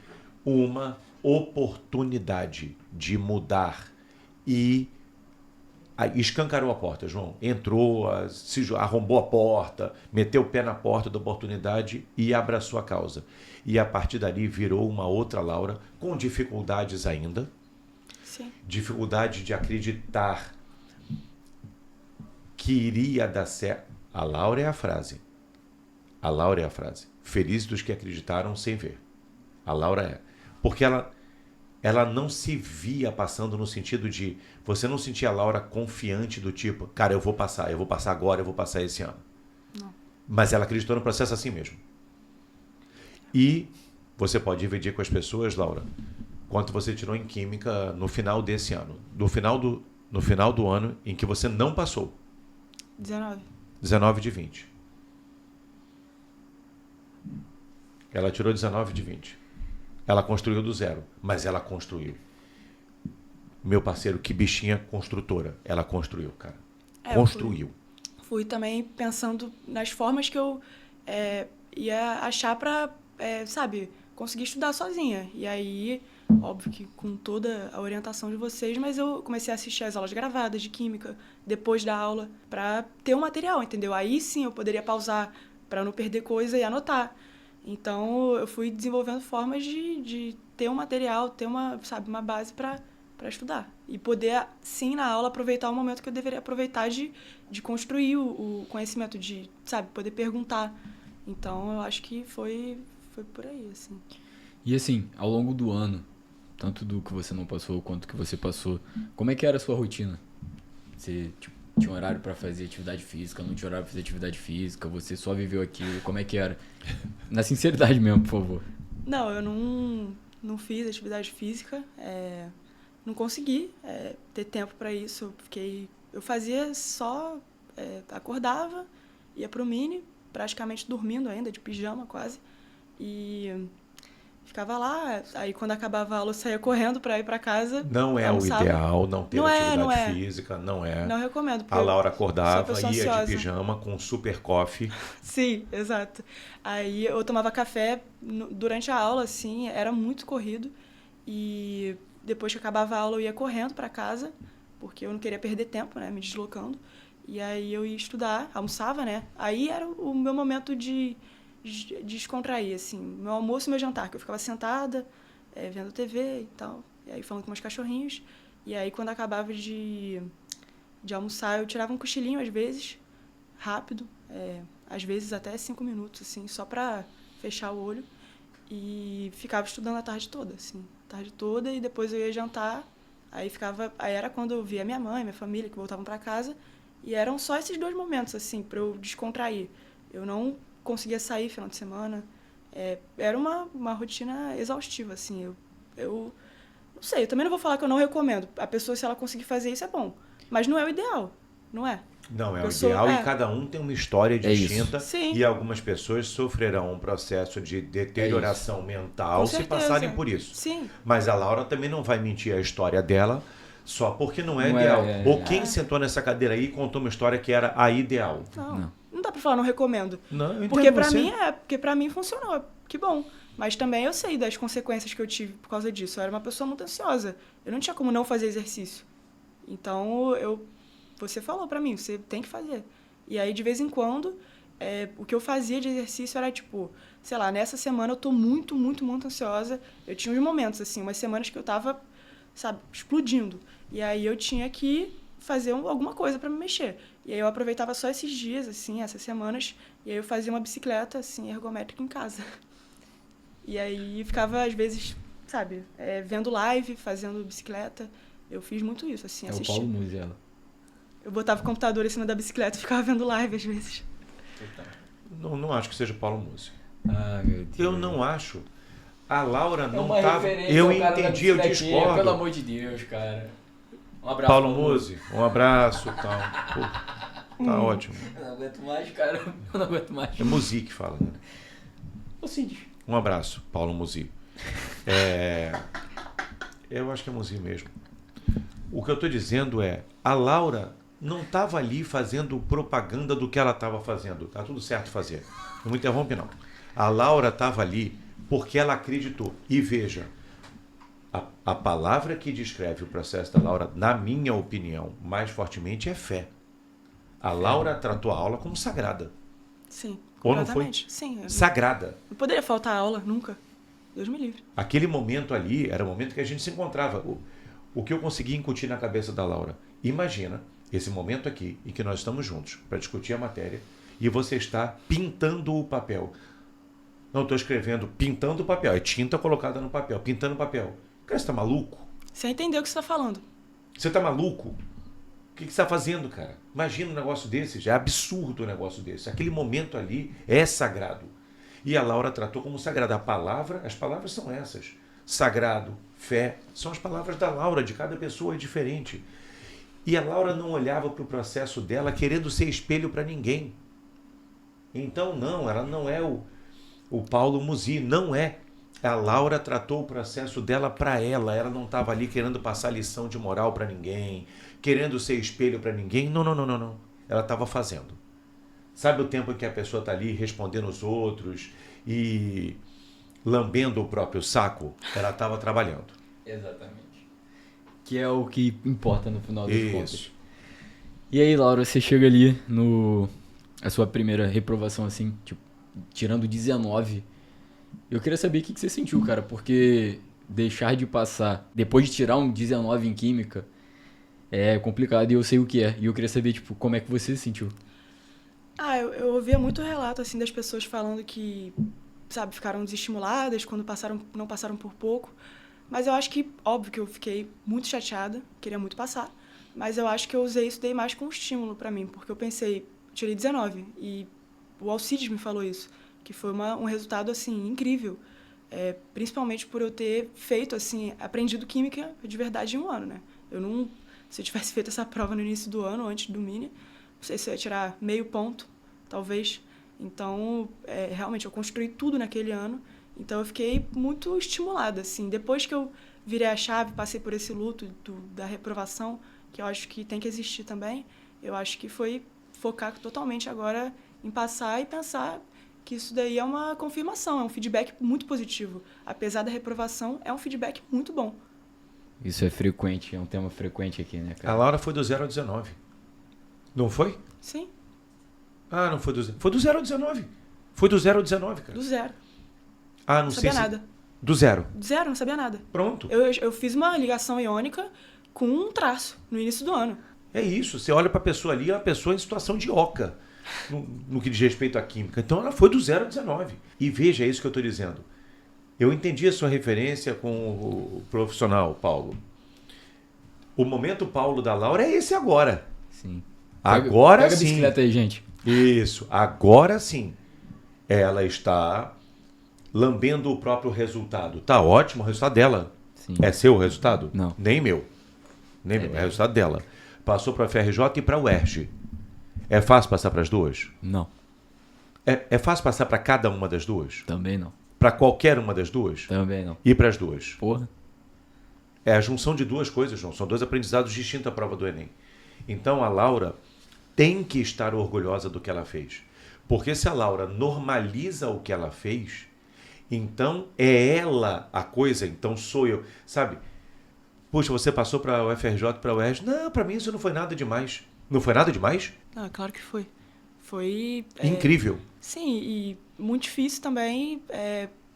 uma oportunidade de mudar. E aí escancarou a porta, João. Entrou, arrombou a porta, meteu o pé na porta da oportunidade e abraçou a causa. E a partir dali virou uma outra Laura, com dificuldades ainda. Sim. Dificuldade de acreditar que iria dar certo. A Laura é a frase. A Laura é a frase. Felizes dos que acreditaram sem ver. A Laura é. Porque ela não se via passando no sentido de... Você não sentia a Laura confiante do tipo, cara, eu vou passar agora, eu vou passar esse ano. Não. Mas ela acreditou no processo assim mesmo. E você pode dividir com as pessoas, Laura, quanto você tirou em química no final desse ano. No final do ano em que você não passou. 19. 19 de 20. Ela tirou 19 de 20. Ela construiu do zero, mas ela construiu. Meu parceiro, que bichinha construtora. Ela construiu, cara. Construiu. Fui também pensando nas formas que eu ia achar pra, conseguir estudar sozinha. E aí, óbvio que com toda a orientação de vocês, mas eu comecei a assistir as aulas gravadas de química depois da aula pra ter um material, entendeu? Aí sim eu poderia pausar pra não perder coisa e anotar. Então, eu fui desenvolvendo formas de ter um material, ter uma base para estudar. E poder, sim, na aula, aproveitar o momento que eu deveria aproveitar de construir o conhecimento, de, poder perguntar. Então, eu acho que foi por aí, assim. E, assim, ao longo do ano, tanto do que você não passou quanto que você passou, como é que era a sua rotina? Você, tinha um horário pra fazer atividade física, não tinha horário pra fazer atividade física, você só viveu aquilo, como é que era? Na sinceridade mesmo, por favor. Não, eu não fiz atividade física, não consegui ter tempo pra isso, eu fazia só, acordava, ia pro mini, praticamente dormindo ainda, de pijama quase, e ficava lá, aí quando acabava a aula eu saía correndo pra ir pra casa. Não é almoçava. O ideal não ter atividade não é. física, não é. Não recomendo. A Laura sou uma acordava, pessoa ia ansiosa. de pijama com super coffee. Sim, exato. Aí eu tomava café durante a aula, assim, era muito corrido. E depois que acabava a aula eu ia correndo pra casa, porque eu não queria perder tempo, né, me deslocando. E aí eu ia estudar, almoçava, né? Aí era o meu momento de descontrair, assim, meu almoço e meu jantar, que eu ficava sentada, vendo TV e tal, e aí falando com meus cachorrinhos. E aí quando acabava de almoçar, eu tirava um cochilinho às vezes, rápido, às vezes até 5 minutos, assim, só pra fechar o olho. E ficava estudando a tarde toda, assim. A tarde toda, e depois eu ia jantar. Aí era quando eu via minha mãe, minha família, que voltavam para casa. E eram só esses 2 momentos, assim, para eu descontrair. Eu não conseguia sair final de semana. Era uma rotina exaustiva, assim. Eu não sei, eu também não vou falar que eu não recomendo. A pessoa, se ela conseguir fazer isso, é bom. Mas não é o ideal, não é? Não, é o ideal e cada um tem uma história distinta e algumas pessoas sofrerão um processo de deterioração mental se passarem por isso. Sim. Mas a Laura também não vai mentir a história dela só porque não é ideal. Ou quem sentou nessa cadeira aí e contou uma história que era a ideal. Não dá pra falar não recomendo. Não, eu porque pra mim funcionou, que bom. Mas também eu sei das consequências que eu tive por causa disso. Eu era uma pessoa muito ansiosa. Eu não tinha como não fazer exercício. Então, você falou pra mim, você tem que fazer. E aí, de vez em quando, o que eu fazia de exercício era, tipo, sei lá, nessa semana eu tô muito, muito, muito ansiosa. Eu tinha uns momentos, assim, umas semanas que eu tava, sabe, explodindo. E aí eu tinha que fazer alguma coisa pra me mexer. E aí eu aproveitava só esses dias, assim, essas semanas, e aí eu fazia uma bicicleta, assim, ergométrica em casa. E aí ficava, às vezes, sabe, vendo live, fazendo bicicleta. Eu fiz muito isso, assim, assistindo. É o Paulo Musi, ela. Eu botava o computador em cima da bicicleta e ficava vendo live, às vezes. Não acho que seja o Paulo Musi. Ah, meu Deus. Eu não acho. A Laura não estava... Eu entendi, eu discordo. Pelo amor de Deus, cara. Um abraço. Paulo Musi, um abraço e tal. Pô, tá ótimo. Eu não aguento mais, cara. Eu não aguento mais. É Musi que fala, né? Ô, Cid. Um abraço, Paulo Musi. Eu acho que é Musi mesmo. O que eu estou dizendo a Laura não estava ali fazendo propaganda do que ela estava fazendo. Tá tudo certo fazer. Não me interrompe, não. A Laura estava ali porque ela acreditou. E veja, a palavra que descreve o processo da Laura, na minha opinião, mais fortemente, é fé. A Laura tratou a aula como sagrada. Sim. Ou não foi? Sim. Sagrada. Não poderia faltar aula, nunca. Deus me livre. Aquele momento ali era o momento que a gente se encontrava. O que eu consegui incutir na cabeça da Laura? Imagina esse momento aqui em que nós estamos juntos para discutir a matéria e você está pintando o papel. Não estou escrevendo, pintando o papel. É tinta colocada no papel, pintando o papel. Cara, você está maluco? Você entendeu o que você está falando. Você está maluco? O que você está fazendo, cara? Imagina um negócio desse. Já é absurdo um negócio desse. Aquele momento ali é sagrado. E a Laura tratou como sagrado. As palavras são essas. Sagrado, fé, são as palavras da Laura, de cada pessoa é diferente. E a Laura não olhava para o processo dela querendo ser espelho para ninguém. Então, não, ela não é o Paulo Musi, não é. A Laura tratou o processo dela para ela não estava ali querendo passar lição de moral para ninguém, querendo ser espelho para ninguém. Não. Ela estava fazendo. Sabe o tempo em que a pessoa está ali respondendo os outros e lambendo o próprio saco? Ela estava trabalhando. Exatamente. Que é o que importa no final das contas. Isso. E aí, Laura, você chega ali a sua primeira reprovação, assim, tipo, tirando 19. Eu queria saber o que você sentiu, cara, porque deixar de passar, depois de tirar um 19 em Química, é complicado e eu sei o que é. E eu queria saber, tipo, como é que você se sentiu. Eu ouvia muito relato, assim, das pessoas falando que, sabe, ficaram desestimuladas quando não passaram por pouco. Mas eu acho que, óbvio que eu fiquei muito chateada, queria muito passar. Mas eu acho que eu usei isso daí mais como estímulo pra mim, porque eu pensei, tirei 19 e o Alcides me falou isso, que foi um resultado, assim, incrível. Principalmente por eu ter feito, assim, aprendido Química de verdade em um ano, né? Se eu tivesse feito essa prova no início do ano, antes do Mini, não sei se eu ia tirar meio ponto, talvez. Então, realmente, eu construí tudo naquele ano. Então, eu fiquei muito estimulada, assim. Depois que eu virei a chave, passei por esse luto da reprovação, que eu acho que tem que existir também, eu acho que foi focar totalmente agora em passar e pensar que isso daí é uma confirmação, é um feedback muito positivo. Apesar da reprovação, é um feedback muito bom. Isso é frequente, é um tema frequente aqui, né, cara? A Laura foi do 0 ao 19. Não foi? Sim. Ah, não foi do 0. Foi do 0 ao 19. Foi do 0 ao 19, cara. Do zero. Ah, não sei sabia nada. Do 0. Do zero, não sabia nada. Pronto. Eu fiz uma ligação iônica com um traço no início do ano. É isso. Você olha para a pessoa ali, é uma pessoa em situação de oca. no que diz respeito à química. Então ela foi do 0 a 19. E veja, é isso que eu estou dizendo. Eu entendi a sua referência com o profissional, Paulo. O momento Paulo da Laura é esse agora. Sim. Agora pega sim. a bicicleta aí, gente. Isso, agora sim. Ela está lambendo o próprio resultado. Tá ótimo o resultado dela. Sim. É seu o resultado? Não. Nem meu. Nem meu, é o resultado dela. Passou para a FRJ e para a UERJ. É fácil passar para as duas? Não. É fácil passar para cada uma das duas? Também não. Para qualquer uma das duas? Também não. E para as duas? Porra. É a junção de duas coisas, João. São dois aprendizados distintos à prova do Enem. Então a Laura tem que estar orgulhosa do que ela fez. Porque se a Laura normaliza o que ela fez, então é ela a coisa, então sou eu. Sabe? Puxa, você passou para o UFRJ, para o UERJ. Não, para mim isso não foi nada demais. Não foi nada demais? Não, claro que foi. Foi... Incrível. Sim, e muito difícil também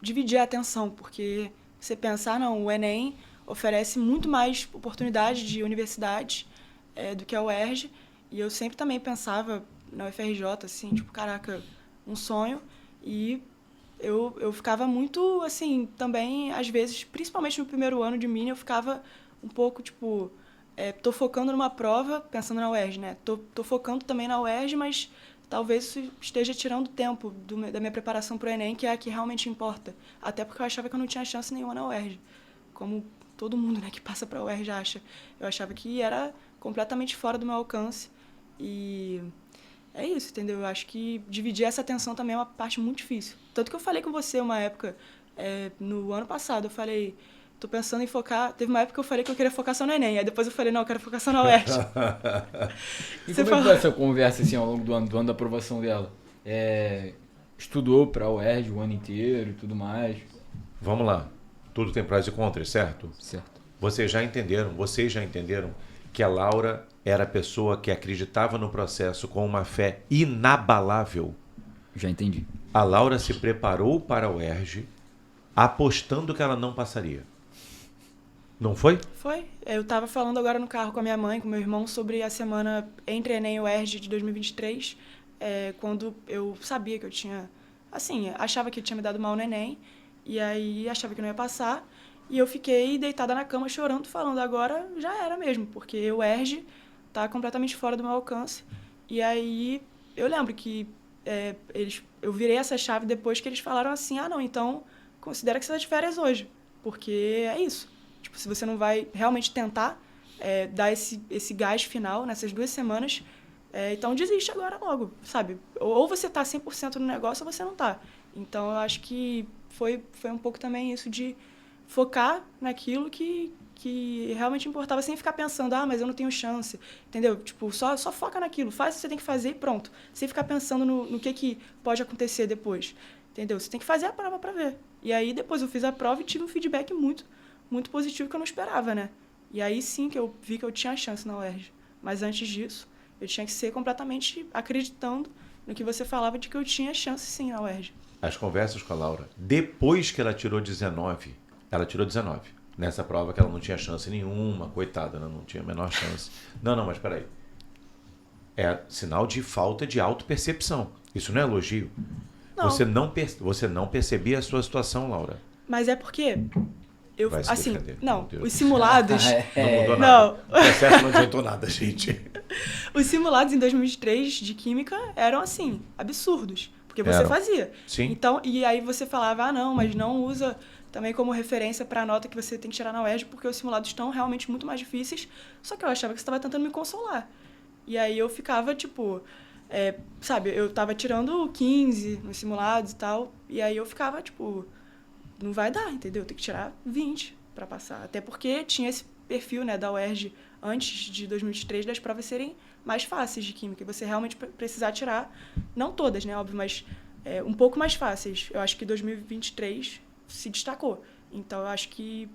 dividir a atenção, porque você pensar, não, o Enem oferece muito mais oportunidades de universidade do que a UERJ, e eu sempre também pensava na UFRJ, assim, tipo, caraca, um sonho, e eu ficava muito, assim, também, às vezes, principalmente no primeiro ano de Mini, eu ficava um pouco, tipo, tô focando numa prova, pensando na UERJ, né? Tô focando também na UERJ, mas talvez isso esteja tirando tempo da minha preparação para o Enem, que é a que realmente importa. Até porque eu achava que eu não tinha chance nenhuma na UERJ. Como todo mundo, né, que passa para a UERJ acha. Eu achava que era completamente fora do meu alcance. E é isso, entendeu? Eu acho que dividir essa atenção também é uma parte muito difícil. Tanto que eu falei com você uma época, no ano passado, eu falei... Tô pensando em focar... Teve uma época que eu falei que eu queria focar só no Enem. Aí depois eu falei, não, eu quero focar só na UERJ. E como é que foi essa conversa, assim, ao longo do ano da aprovação dela? Estudou para a UERJ o ano inteiro e tudo mais? Vamos lá. Tudo tem prós e contras, certo? Certo. Vocês já entenderam que a Laura era a pessoa que acreditava no processo com uma fé inabalável? Já entendi. A Laura se preparou para a UERJ apostando que ela não passaria. Não foi? Foi. Eu estava falando agora no carro com a minha mãe, com meu irmão, sobre a semana entre Enem e UERJ de 2023, quando eu sabia que eu tinha... Assim, achava que eu tinha me dado mal no Enem, e aí achava que não ia passar, e eu fiquei deitada na cama chorando, falando, agora já era mesmo, porque o UERJ tá completamente fora do meu alcance. E aí eu lembro que eu virei essa chave depois que eles falaram assim, não, então considera que você está de férias hoje, porque é isso. Tipo, se você não vai realmente tentar dar esse gás final nessas 2 semanas, então desiste agora logo, sabe? Ou você tá 100% no negócio ou você não tá. Então, eu acho que foi um pouco também isso de focar naquilo que realmente importava, sem ficar pensando, mas eu não tenho chance, entendeu? Tipo, só foca naquilo, faz o que você tem que fazer e pronto. Sem ficar pensando no que pode acontecer depois, entendeu? Você tem que fazer a prova para ver. E aí, depois eu fiz a prova e tive um feedback muito positivo que eu não esperava, né? E aí sim que eu vi que eu tinha chance na UERJ. Mas antes disso, eu tinha que ser completamente acreditando no que você falava de que eu tinha chance sim na UERJ. As conversas com a Laura, depois que ela tirou 19, nessa prova que ela não tinha chance nenhuma, coitada, né? Não tinha a menor chance. Não, mas peraí. É sinal de falta de autopercepção. Isso não é elogio. Não. Você não percebia a sua situação, Laura. Mas é porque... Assim, não, os simulados... Não mudou nada. O processo não adiantou nada, gente. Os simulados em 2023 de Química eram, assim, absurdos. Porque você fazia. Sim. Então, e aí você falava, não, mas não usa também como referência para a nota que você tem que tirar na UERJ, porque os simulados estão realmente muito mais difíceis. Só que eu achava que você estava tentando me consolar. E aí eu ficava, tipo... sabe, eu estava tirando 15 nos simulados e tal. E aí eu ficava, tipo... Não vai dar, entendeu? Tem que tirar 20 para passar. Até porque tinha esse perfil, né, da UERJ antes de 2023 das provas serem mais fáceis de Química. E você realmente precisar tirar, não todas, né, óbvio, mas um pouco mais fáceis. Eu acho que 2023 se destacou. Então, eu acho que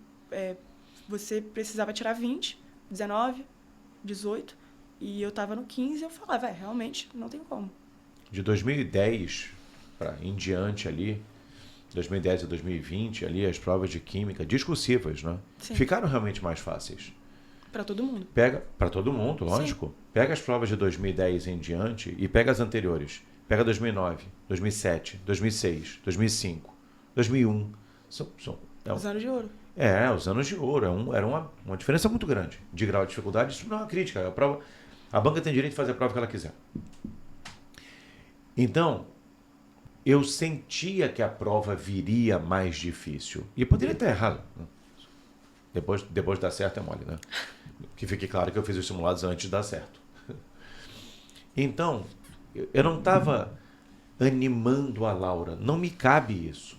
você precisava tirar 20, 19, 18, e eu estava no 15 e eu falava, realmente não tem como. De 2010 em diante ali, 2010 a 2020, ali as provas de Química discursivas, né? Sim. Ficaram realmente mais fáceis. Para todo mundo. Pega, para todo mundo, lógico. Sim. Pega as provas de 2010 em diante e pega as anteriores. Pega 2009, 2007, 2006, 2005, 2001. Os anos de ouro. Os anos de ouro. Era uma diferença muito grande de grau de dificuldade. Isso não é uma crítica. A banca tem direito de fazer a prova que ela quiser. Então, eu sentia que a prova viria mais difícil. E poderia estar errado. Depois de dar certo é mole, né? Que fique claro que eu fiz os simulados antes de dar certo. Então, eu não estava animando a Laura. Não me cabe isso.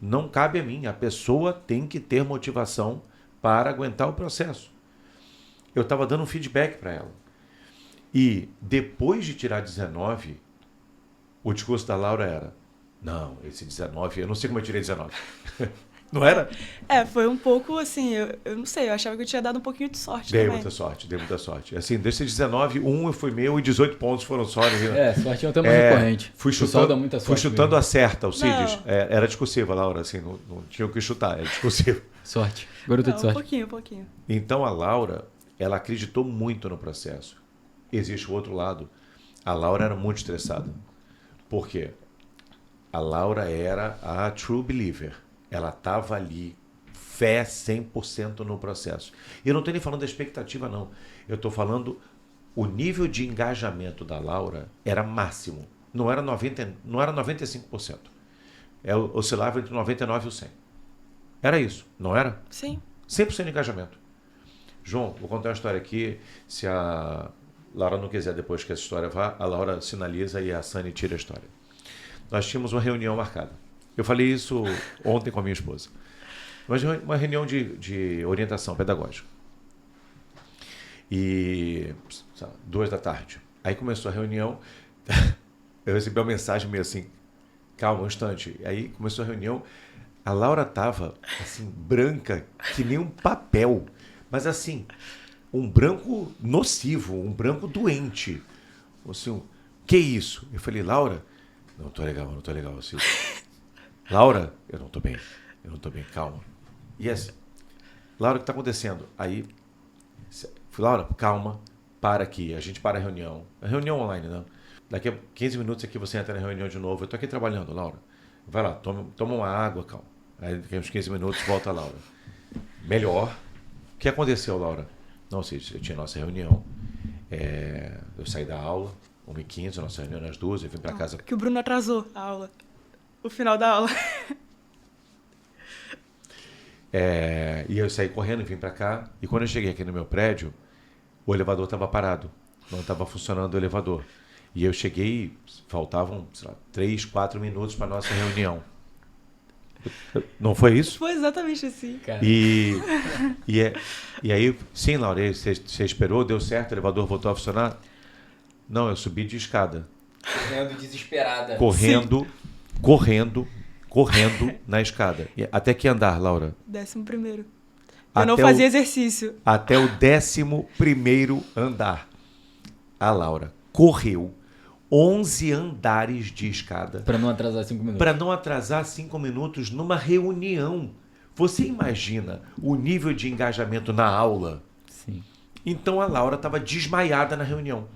Não cabe a mim. A pessoa tem que ter motivação para aguentar o processo. Eu estava dando um feedback para ela. E depois de tirar 19, o discurso da Laura era: não, esse 19, eu não sei como eu tirei 19. Não era? Foi um pouco assim, eu não sei, eu achava que eu tinha dado um pouquinho de sorte dei também. Dei muita sorte. Assim, desses 19, um foi meu e 18 pontos foram só. Sorte é um tema recorrente. Fui chutando a certa, o Cides. Era discursiva, Laura, assim, não tinha o que chutar, era discursivo. Sorte. Garota de sorte. Um pouquinho. Então a Laura, ela acreditou muito no processo. Existe o outro lado. A Laura era muito estressada. Por quê? A Laura era a true believer. Ela estava ali, fé 100% no processo. Eu não estou nem falando da expectativa, não. Eu estou falando o nível de engajamento da Laura era máximo. Não era 95%. Oscilava entre 99% e 100%. Era isso, não era? Sim. 100% de engajamento. João, vou contar uma história aqui. Se a Laura não quiser depois que essa história vá, a Laura sinaliza e a Sani tira a história. Nós tínhamos uma reunião marcada. Eu falei isso ontem com a minha esposa. Uma reunião de orientação pedagógica. E 14h. Aí começou a reunião. Eu recebi uma mensagem meio assim: calma, um instante. Aí começou a reunião. A Laura estava assim, branca, que nem um papel. Mas assim, um branco nocivo, um branco doente. Assim, que isso? Eu falei: Laura, não tô legal. Assim. Laura, eu não tô bem, calma. E assim, Laura, o que está acontecendo? Aí, Laura, calma, para aqui, a gente para a reunião online, né? Daqui a 15 minutos aqui você entra na reunião de novo, eu tô aqui trabalhando, Laura. Vai lá, toma uma água, calma. Aí daqui a uns 15 minutos volta a Laura. Melhor. O que aconteceu, Laura? Não sei, eu tinha nossa reunião, eu saí da aula, 1h15, nossa reunião às 2h, eu vim para casa. Que o Bruno atrasou a aula. O final da aula. E eu saí correndo e vim para cá. E quando eu cheguei aqui no meu prédio, o elevador estava parado. Não estava funcionando o elevador. E eu cheguei, faltavam 3, 4 minutos para nossa reunião. Não foi isso? Foi exatamente assim. E aí, sim, Laura, você esperou, deu certo, o elevador voltou a funcionar? Não, eu subi de escada. Correndo desesperada. Correndo na escada. Até que andar, Laura? 11º. Eu não fazia exercício. Até o 11º andar. A Laura correu 11 andares de escada. Para não atrasar 5 minutos. Para não atrasar 5 minutos numa reunião. Você imagina o nível de engajamento na aula? Sim. Então a Laura estava desmaiada na reunião.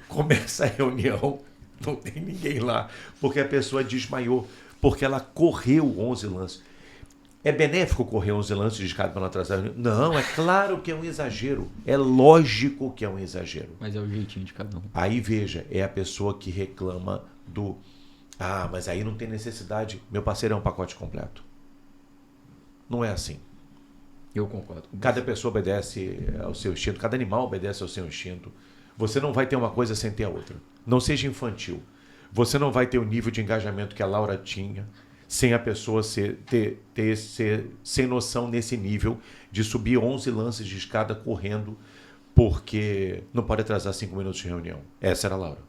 Começa a reunião, não tem ninguém lá, porque a pessoa desmaiou, porque ela correu 11 lances. É benéfico correr 11 lances de escada para não atrasar a reunião? Não, é claro que é um exagero. É lógico que é um exagero. Mas é o jeitinho de cada um. Aí, veja, é a pessoa que reclama do... mas aí não tem necessidade. Meu parceiro é um pacote completo. Não é assim. Eu concordo. Cada pessoa obedece ao seu instinto, cada animal obedece ao seu instinto. Você não vai ter uma coisa sem ter a outra. Não seja infantil. Você não vai ter o nível de engajamento que a Laura tinha sem a pessoa ser sem noção nesse nível de subir 11 lances de escada correndo porque não pode atrasar 5 minutos de reunião. Essa era a Laura.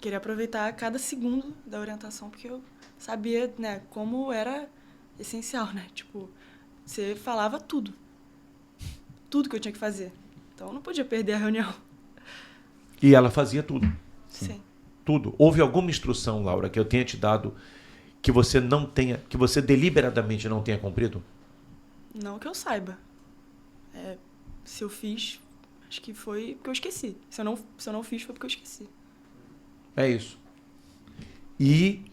Queria aproveitar cada segundo da orientação porque eu sabia, né, como era essencial, né? Tipo, você falava tudo. Tudo que eu tinha que fazer. Então eu não podia perder a reunião. E ela fazia tudo. Sim. Tudo. Houve alguma instrução, Laura, que eu tenha te dado que você não tenha, que você deliberadamente não tenha cumprido? Não que eu saiba. se eu fiz, acho que foi porque eu esqueci. Se eu não fiz, foi porque eu esqueci. É isso. E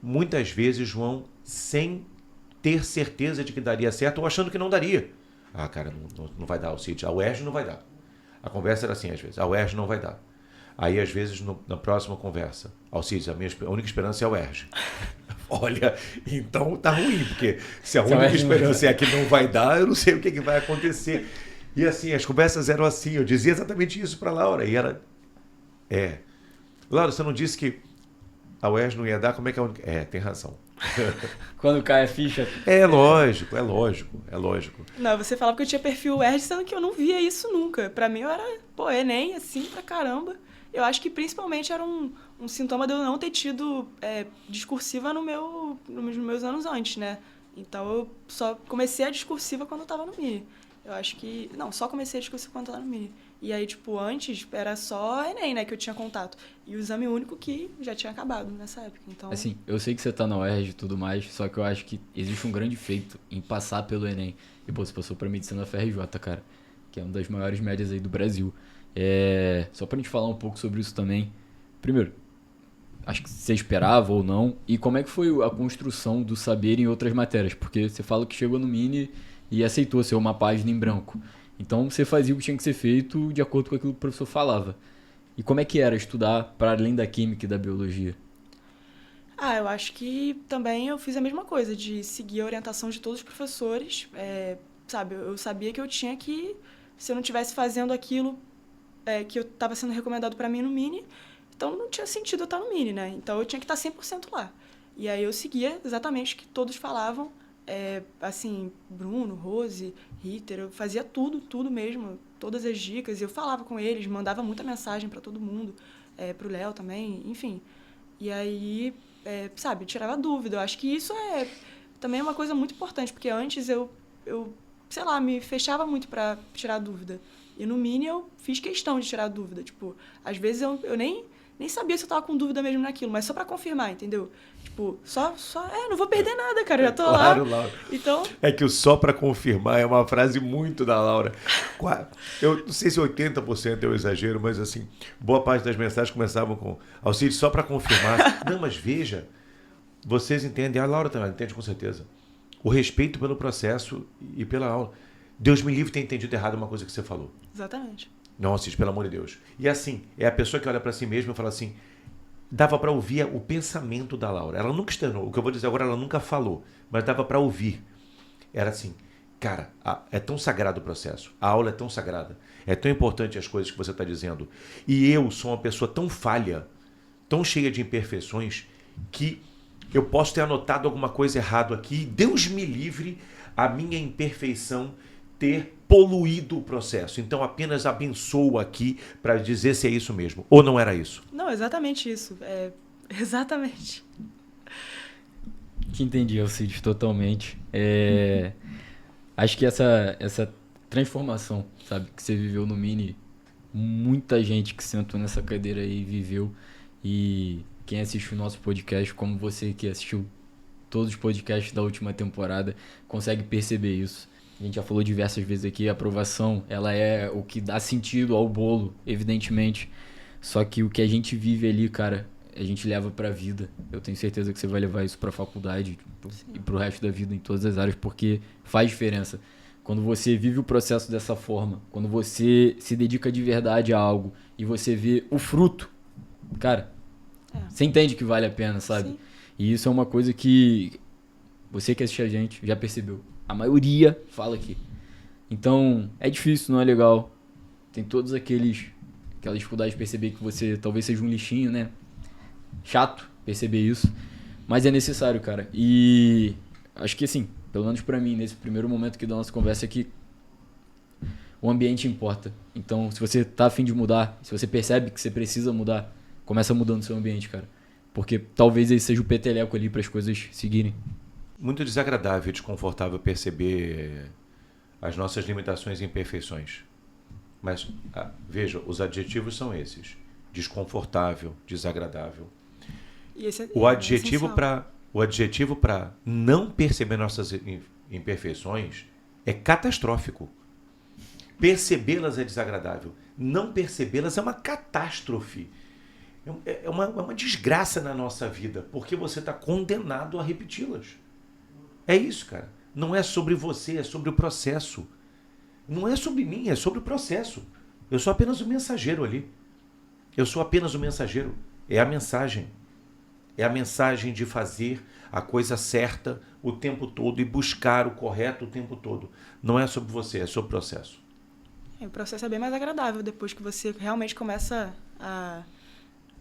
muitas vezes, João, sem ter certeza de que daria certo ou achando que não daria. Ah, cara, não vai dar, Alcides. A UERJ não vai dar. A conversa era assim, às vezes. A UERJ não vai dar. Aí, às vezes, na próxima conversa, Alcides, a única esperança é a UERJ. Olha, então tá ruim, porque se a única esperança é a que não vai dar, eu não sei o que vai acontecer. E assim, as conversas eram assim, eu dizia exatamente isso para Laura. E ela, Laura, você não disse que a UERJ não ia dar? Como é que é a única... tem razão. Quando cai a ficha... É lógico. Não, você falava que eu tinha perfil UERJ, sendo que eu não via isso nunca. Pra mim, eu era, Enem, assim, pra caramba. Eu acho que principalmente era um sintoma de eu não ter tido discursiva nos meus anos antes, né? Então, eu só comecei a discursiva quando eu tava no Mini. Eu acho que... Não, só comecei a discursiva quando eu tava no Mini. E aí, antes era só Enem, né, que eu tinha contato. E o exame único que já tinha acabado nessa época, então... Assim, eu sei que você tá na UERJ e tudo mais, só que eu acho que existe um grande feito em passar pelo Enem. E, você passou pra medicina FRJ, cara, que é uma das maiores médias aí do Brasil. Só pra gente falar um pouco sobre isso também. Primeiro, acho que você esperava ou não, e como é que foi a construção do saber em outras matérias? Porque você fala que chegou no Mini e aceitou ser uma página em branco. Então você fazia o que tinha que ser feito de acordo com aquilo que o professor falava. E como é que era estudar para além da química e da biologia? Eu acho que também eu fiz a mesma coisa, de seguir a orientação de todos os professores. Sabe, eu sabia que eu tinha que, se eu não estivesse fazendo aquilo que eu estava sendo recomendado para mim no Mini, então não tinha sentido eu estar no Mini, né? Então eu tinha que estar 100% lá. E aí eu seguia exatamente o que todos falavam. Assim, Bruno, Rose, Ritter, eu fazia tudo mesmo, todas as dicas, eu falava com eles, mandava muita mensagem para todo mundo, pro Léo também, enfim. E aí, sabe, tirava dúvida. Eu acho que isso também é uma coisa muito importante, porque antes eu sei lá, me fechava muito para tirar dúvida. E no Mini eu fiz questão de tirar dúvida, tipo, às vezes eu nem sabia se eu tava com dúvida mesmo naquilo, mas só pra confirmar, entendeu? Tipo, não vou perder nada, cara, já tô claro, lá. Laura. Então... É que o só pra confirmar é uma frase muito da Laura. Eu não sei se 80% é o exagero, mas assim, boa parte das mensagens começavam com Alcides, só pra confirmar. Não, mas veja, vocês entendem, a Laura também entende com certeza, o respeito pelo processo e pela aula. Deus me livre ter entendido errado uma coisa que você falou. Exatamente. Não, Alcides, pelo amor de Deus. E assim, é a pessoa que olha pra si mesma e fala assim, dava pra ouvir o pensamento da Laura. Ela nunca externou, o que eu vou dizer agora ela nunca falou, mas dava pra ouvir. Era assim, cara, é tão sagrado o processo, a aula é tão sagrada, é tão importante as coisas que você está dizendo. E eu sou uma pessoa tão falha, tão cheia de imperfeições, que eu posso ter anotado alguma coisa errado aqui, Deus me livre a minha imperfeição ter poluído o processo. Então apenas abençoo aqui para dizer se é isso mesmo. Ou não era isso? Não, exatamente isso. Exatamente. Te entendi, Alcides, totalmente. Acho que essa transformação, sabe, que você viveu no Mini, muita gente que sentou nessa cadeira aí viveu. E quem assistiu o nosso podcast, como você que assistiu todos os podcasts da última temporada, consegue perceber isso. A gente já falou diversas vezes aqui, a aprovação, ela é o que dá sentido ao bolo, evidentemente. Só que o que a gente vive ali, cara, a gente leva pra vida. Eu tenho certeza que você vai levar isso pra faculdade e pro resto da vida, em todas as áreas, porque faz diferença. Quando você vive o processo dessa forma, quando você se dedica de verdade a algo e você vê o fruto, cara, você entende que vale a pena, sabe? Sim. E isso é uma coisa que você que assiste a gente já percebeu. A maioria fala aqui. Então, é difícil, não é legal. Tem todas aquelas dificuldades de perceber que você talvez seja um lixinho, né? Chato perceber isso. Mas é necessário, cara. E acho que assim, pelo menos pra mim, nesse primeiro momento que da nossa conversa aqui, o ambiente importa. Então, se você tá a fim de mudar, se você percebe que você precisa mudar, começa mudando o seu ambiente, cara. Porque talvez esse seja o peteleco ali para as coisas seguirem. Muito desagradável e desconfortável perceber as nossas limitações e imperfeições. Mas, veja, os adjetivos são esses. Desconfortável, desagradável. E esse O adjetivo para não perceber nossas imperfeições é catastrófico. Percebê-las é desagradável. Não percebê-las é uma catástrofe. É uma desgraça na nossa vida, porque você está condenado a repeti-las. É isso, cara. Não é sobre você, é sobre o processo. Não é sobre mim, é sobre o processo. Eu sou apenas o mensageiro ali. Eu sou apenas o mensageiro. É a mensagem. É a mensagem de fazer a coisa certa o tempo todo e buscar o correto o tempo todo. Não é sobre você, é sobre o processo. O processo é bem mais agradável depois que você realmente começa a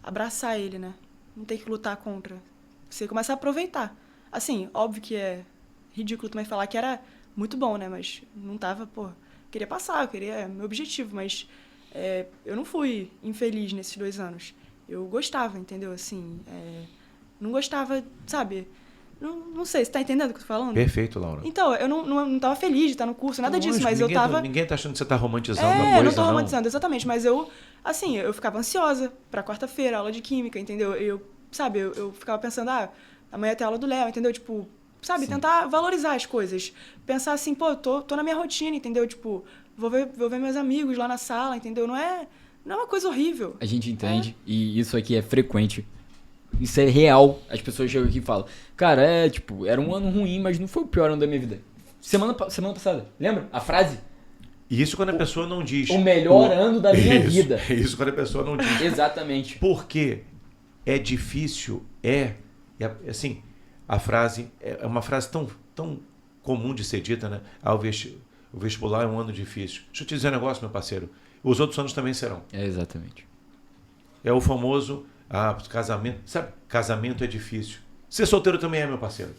abraçar ele, né? Não tem que lutar contra. Você começa a aproveitar. Assim, óbvio que é ridículo também falar que era muito bom, né? Mas não tava, queria passar, meu objetivo, mas eu não fui infeliz nesses 2 anos. Eu gostava, entendeu? Assim, não gostava, sabe? Não sei, você tá entendendo o que eu tô falando? Perfeito, Laura. Então, eu não tava feliz de estar no curso, nada disso, mas ninguém eu tava... Ninguém tá achando que você tá romantizando a coisa, eu não tô romantizando, exatamente, mas eu ficava ansiosa pra quarta-feira, aula de química, entendeu? Eu ficava pensando, amanhã tem aula do Léo, entendeu? Tipo, sabe, Sim. tentar valorizar as coisas. Pensar assim, tô na minha rotina, entendeu? Tipo, vou ver meus amigos lá na sala, entendeu? Não é uma coisa horrível. A gente entende, e isso aqui é frequente. Isso é real. As pessoas chegam aqui e falam, cara, era um ano ruim, mas não foi o pior ano da minha vida. Semana passada, lembra? A frase? E isso quando a pessoa não diz... O melhor ano da minha vida. Isso quando a pessoa não diz. Exatamente. Porque é difícil, assim, a frase é uma frase tão comum de ser dita, né? O vestibular é um ano difícil. Deixa eu te dizer um negócio, meu parceiro. Os outros anos também serão. Exatamente. É o famoso... casamento. Sabe, casamento é difícil. Ser solteiro também é, meu parceiro.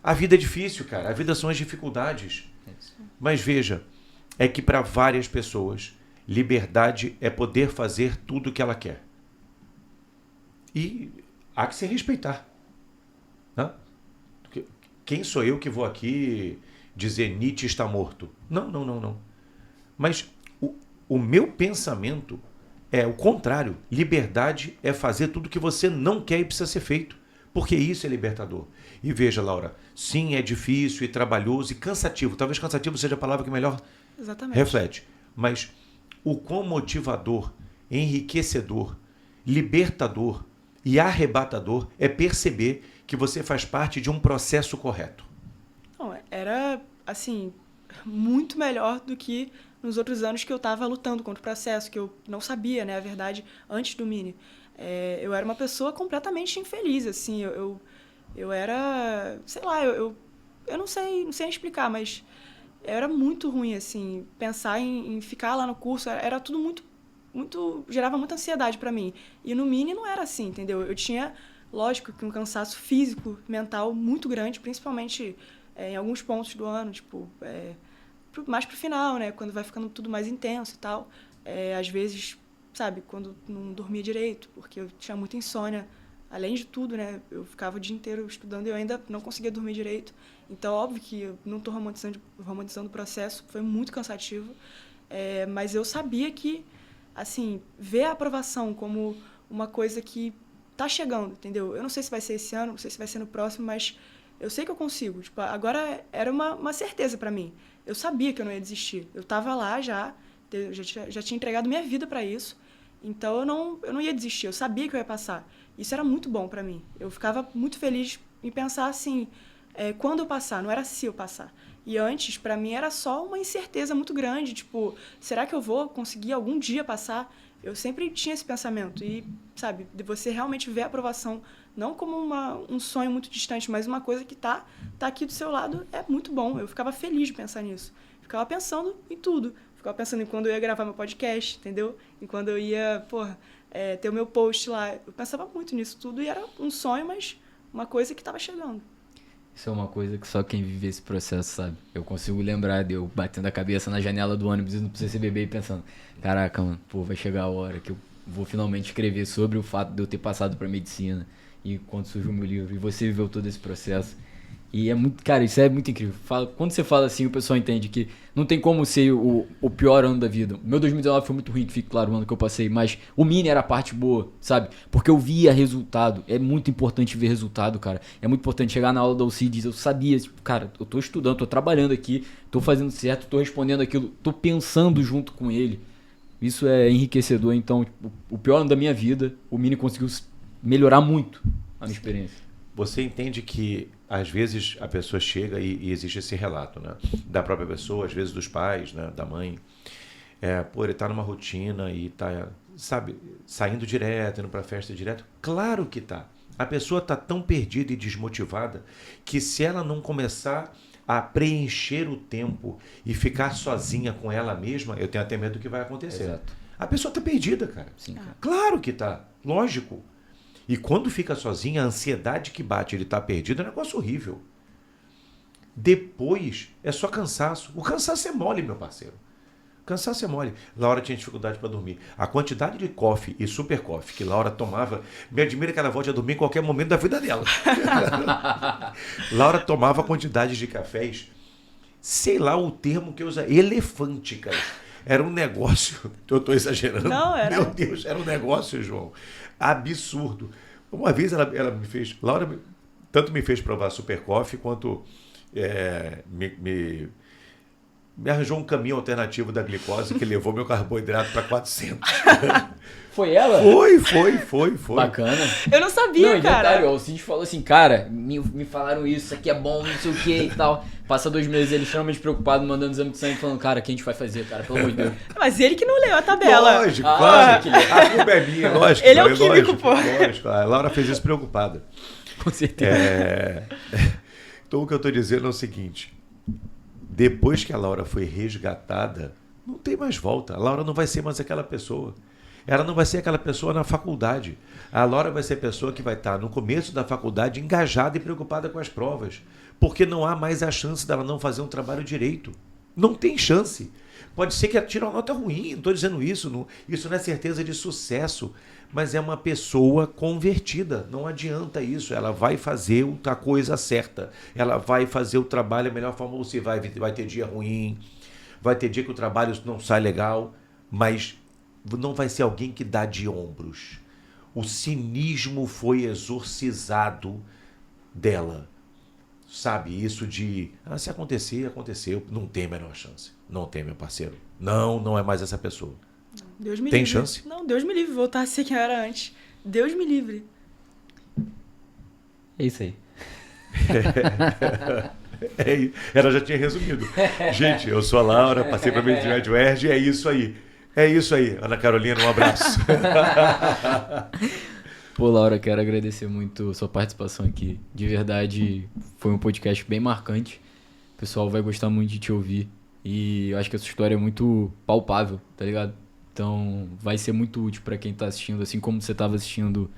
A vida é difícil, cara. A vida são as dificuldades. Mas veja, é que para várias pessoas, liberdade é poder fazer tudo o que ela quer. E há que se respeitar. Né? Quem sou eu que vou aqui dizer Nietzsche está morto? Não. Mas o meu pensamento é o contrário. Liberdade é fazer tudo que você não quer e precisa ser feito. Porque isso é libertador. E veja, Laura, sim, é difícil e trabalhoso e cansativo. Talvez cansativo seja a palavra que melhor reflete. Mas o quão motivador, enriquecedor, libertador e arrebatador é perceber que você faz parte de um processo correto. Não, era, assim, muito melhor do que nos outros anos que eu estava lutando contra o processo, que eu não sabia, né, a verdade, antes do Mini. Eu era uma pessoa completamente infeliz, assim, eu era, sei lá, eu não sei explicar, mas era muito ruim, assim, pensar em ficar lá no curso, era tudo muito, gerava muita ansiedade para mim. E no Mini não era assim, entendeu? Eu tinha, lógico, que um cansaço físico, mental muito grande, principalmente em alguns pontos do ano, tipo... mais pro final, né? Quando vai ficando tudo mais intenso e tal. Às vezes, sabe, quando não dormia direito, porque eu tinha muita insônia. Além de tudo, né? Eu ficava o dia inteiro estudando e eu ainda não conseguia dormir direito. Então, óbvio que eu não estou romantizando o processo, foi muito cansativo. Mas eu sabia que, assim, ver a aprovação como uma coisa que tá chegando, entendeu? Eu não sei se vai ser esse ano, não sei se vai ser no próximo, mas eu sei que eu consigo. Tipo, agora era uma certeza para mim. Eu sabia que eu não ia desistir. Eu estava lá já tinha entregado minha vida para isso. Então eu não ia desistir. Eu sabia que eu ia passar. Isso era muito bom para mim. Eu ficava muito feliz em pensar assim, quando eu passar, não era se eu passar. E antes, para mim, era só uma incerteza muito grande. Tipo, será que eu vou conseguir algum dia passar? Eu sempre tinha esse pensamento. E, sabe, de você realmente ver a aprovação, não como um sonho muito distante, mas uma coisa que tá aqui do seu lado, é muito bom. Eu ficava feliz de pensar nisso. Ficava pensando em tudo. Ficava pensando em quando eu ia gravar meu podcast, entendeu? Em quando eu ia, ter o meu post lá. Eu pensava muito nisso tudo e era um sonho, mas uma coisa que estava chegando. Isso é uma coisa que só quem vive esse processo sabe. Eu consigo lembrar de eu batendo a cabeça na janela do ônibus indo pro CCBB e pensando, caraca, mano, vai chegar a hora que eu vou finalmente escrever sobre o fato de eu ter passado pra medicina e quando surgiu o meu livro. E você viveu todo esse processo. E é muito, cara, isso é muito incrível. Quando você fala assim, o pessoal entende que não tem como ser o pior ano da vida. O meu 2019 foi muito ruim, que fique claro, o ano que eu passei, mas o Mini era a parte boa, sabe? Porque eu via resultado. É muito importante ver resultado, cara. É muito importante chegar na aula da Alcides, eu sabia, tipo, cara, eu tô estudando, tô trabalhando aqui, tô fazendo certo, tô respondendo aquilo, tô pensando junto com ele. Isso é enriquecedor, então, tipo, o pior ano da minha vida, o Mini conseguiu melhorar muito a minha experiência. Você entende que às vezes a pessoa chega e existe esse relato, né? Da própria pessoa, às vezes dos pais, né? Da mãe. Pô, ele tá numa rotina e tá, sabe, saindo direto, indo pra festa direto. Claro que tá. A pessoa tá tão perdida e desmotivada que se ela não começar a preencher o tempo e ficar sozinha com ela mesma, eu tenho até medo do que vai acontecer. Exato. A pessoa tá perdida, cara. Sim, cara. Claro que tá. Lógico. E quando fica sozinha, a ansiedade que bate, ele tá perdido, é um negócio horrível. Depois, é só cansaço. O cansaço é mole, meu parceiro. Cansaço é mole. Laura tinha dificuldade para dormir. A quantidade de coffee e super coffee que Laura tomava, me admira que ela volte a dormir em qualquer momento da vida dela. Laura tomava quantidades de cafés, sei lá o termo que eu usa, elefante, cara. Era um negócio, eu estou exagerando. Não, era. Meu Deus, era um negócio, João, absurdo. Uma vez ela me fez, Laura tanto me fez provar super coffee quanto me arranjou um caminho alternativo da glicose que levou meu carboidrato para 400. Foi ela? Foi. Bacana. Eu não sabia, Não, cara. detalhe, o Cid falou assim, cara, me falaram isso aqui é bom, não sei o que e tal. Passa 2 meses, ele extremamente preocupado, mandando exame de sangue, falando, cara, o que a gente vai fazer, cara, pelo amor de Deus. Mas ele que não leu a tabela. Lógico, Ah, claro. que legal. A culpa é minha, lógico. Ele é o falei, químico, lógico, pô. Lógico, a Laura fez isso preocupada. Com certeza. Então o que eu estou dizendo é o seguinte, depois que a Laura foi resgatada, não tem mais volta. A Laura não vai ser mais aquela pessoa. Ela não vai ser aquela pessoa na faculdade. A Laura vai ser a pessoa que vai estar no começo da faculdade engajada e preocupada com as provas. Porque não há mais a chance dela não fazer um trabalho direito. Não tem chance. Pode ser que ela tire uma nota ruim, não estou dizendo isso. Isso não é certeza de sucesso. Mas é uma pessoa convertida. Não adianta isso. Ela vai fazer a coisa certa. Ela vai fazer o trabalho da melhor forma possível. Vai ter dia ruim, vai ter dia que o trabalho não sai legal, mas não vai ser alguém que dá de ombros. O cinismo foi exorcizado dela. Sabe, isso de, se acontecer, aconteceu. Não tem a menor chance. Não tem, meu parceiro. Não é mais essa pessoa. Deus me Tem livre. chance? Não, Deus me livre voltar a ser quem eu era antes. Deus me livre. É isso aí. Ela já tinha resumido. Gente, eu sou a Laura, passei para a Medimed UERJ, é isso aí. É isso aí. Ana Carolina, um abraço. Pô, Laura, quero agradecer muito a sua participação aqui. De verdade, foi um podcast bem marcante. O pessoal vai gostar muito de te ouvir. E eu acho que essa história é muito palpável, tá ligado? Então, vai ser muito útil pra quem tá assistindo, assim como você tava assistindo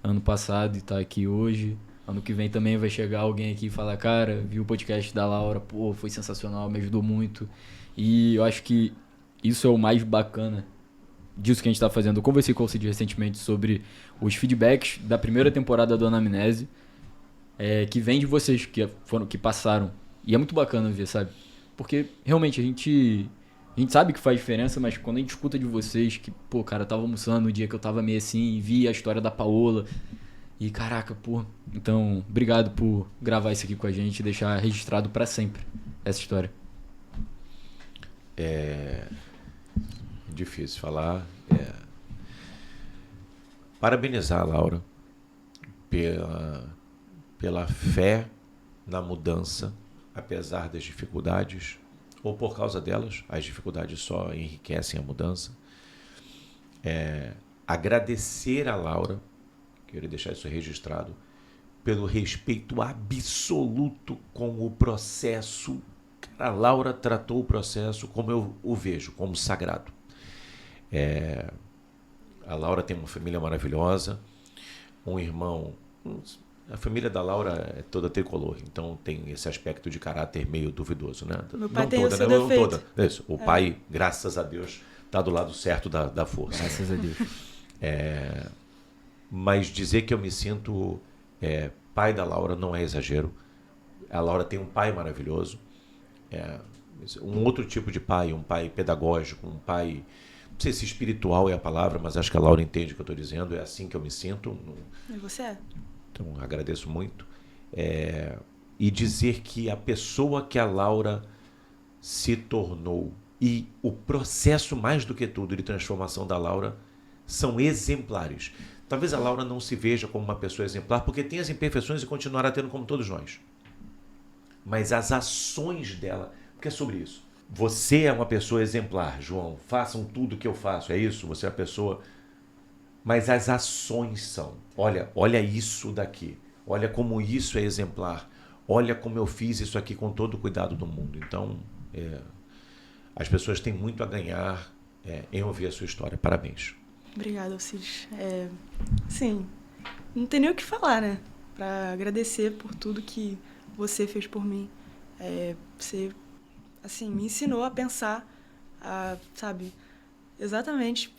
ano passado e tá aqui hoje. Ano que vem também vai chegar alguém aqui e falar, cara, vi o podcast da Laura, pô, foi sensacional, me ajudou muito. E eu acho que isso é o mais bacana disso que a gente tá fazendo. Eu conversei com o Cid recentemente sobre os feedbacks da primeira temporada do Anamnese, que vem de vocês, que passaram. E é muito bacana ver, sabe? Porque realmente a gente sabe que faz diferença, mas quando a gente escuta de vocês que, pô, cara, eu tava almoçando no dia que eu tava meio assim e vi a história da Paola. E caraca, pô. Então, obrigado por gravar isso aqui com a gente e deixar registrado pra sempre essa história. É difícil falar. Parabenizar a Laura pela fé na mudança, apesar das dificuldades, ou por causa delas. As dificuldades só enriquecem a mudança. Agradecer a Laura, quero deixar isso registrado, pelo respeito absoluto com o processo. A Laura tratou o processo como eu o vejo, como sagrado. A Laura tem uma família maravilhosa, um irmão. A família da Laura é toda tricolor, então tem esse aspecto de caráter meio duvidoso, né? Meu pai não tem toda, o seu né? Não defeito. toda. Isso. O pai, graças a Deus, está do lado certo da força. Graças a Deus. Mas dizer que eu me sinto pai da Laura não é exagero. A Laura tem um pai maravilhoso, um outro tipo de pai, um pai pedagógico, um pai, não sei se espiritual é a palavra, mas acho que a Laura entende o que eu estou dizendo, é assim que eu me sinto. E você é? Então, agradeço muito. E dizer que a pessoa que a Laura se tornou e o processo, mais do que tudo, de transformação da Laura são exemplares. Talvez a Laura não se veja como uma pessoa exemplar, porque tem as imperfeições e continuará tendo como todos nós. Mas as ações dela, porque é sobre isso. Você é uma pessoa exemplar, João. Façam tudo o que eu faço, é isso? Você é a pessoa... Mas as ações são. Olha isso daqui. Olha como isso é exemplar. Olha como eu fiz isso aqui com todo o cuidado do mundo. Então, as pessoas têm muito a ganhar em ouvir a sua história. Parabéns. Obrigada, Alcides. Sim, não tem nem o que falar, né? Pra agradecer por tudo que você fez por mim. Você, assim, me ensinou a pensar, sabe? Exatamente,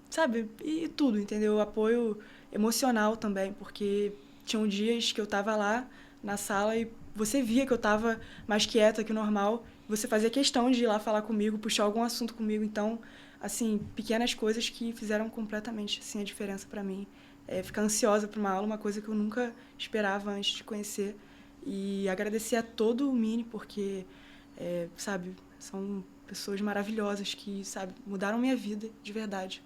sabe? E tudo, entendeu? Apoio emocional também, porque tinham dias que eu tava lá na sala e você via que eu tava mais quieta que o normal. Você fazia questão de ir lá falar comigo, puxar algum assunto comigo. Então, assim, pequenas coisas que fizeram completamente assim, a diferença para mim. Ficar ansiosa para uma aula, uma coisa que eu nunca esperava antes de conhecer. E agradecer a todo o Mini, porque, sabe, são pessoas maravilhosas que, sabe, mudaram minha vida, de verdade.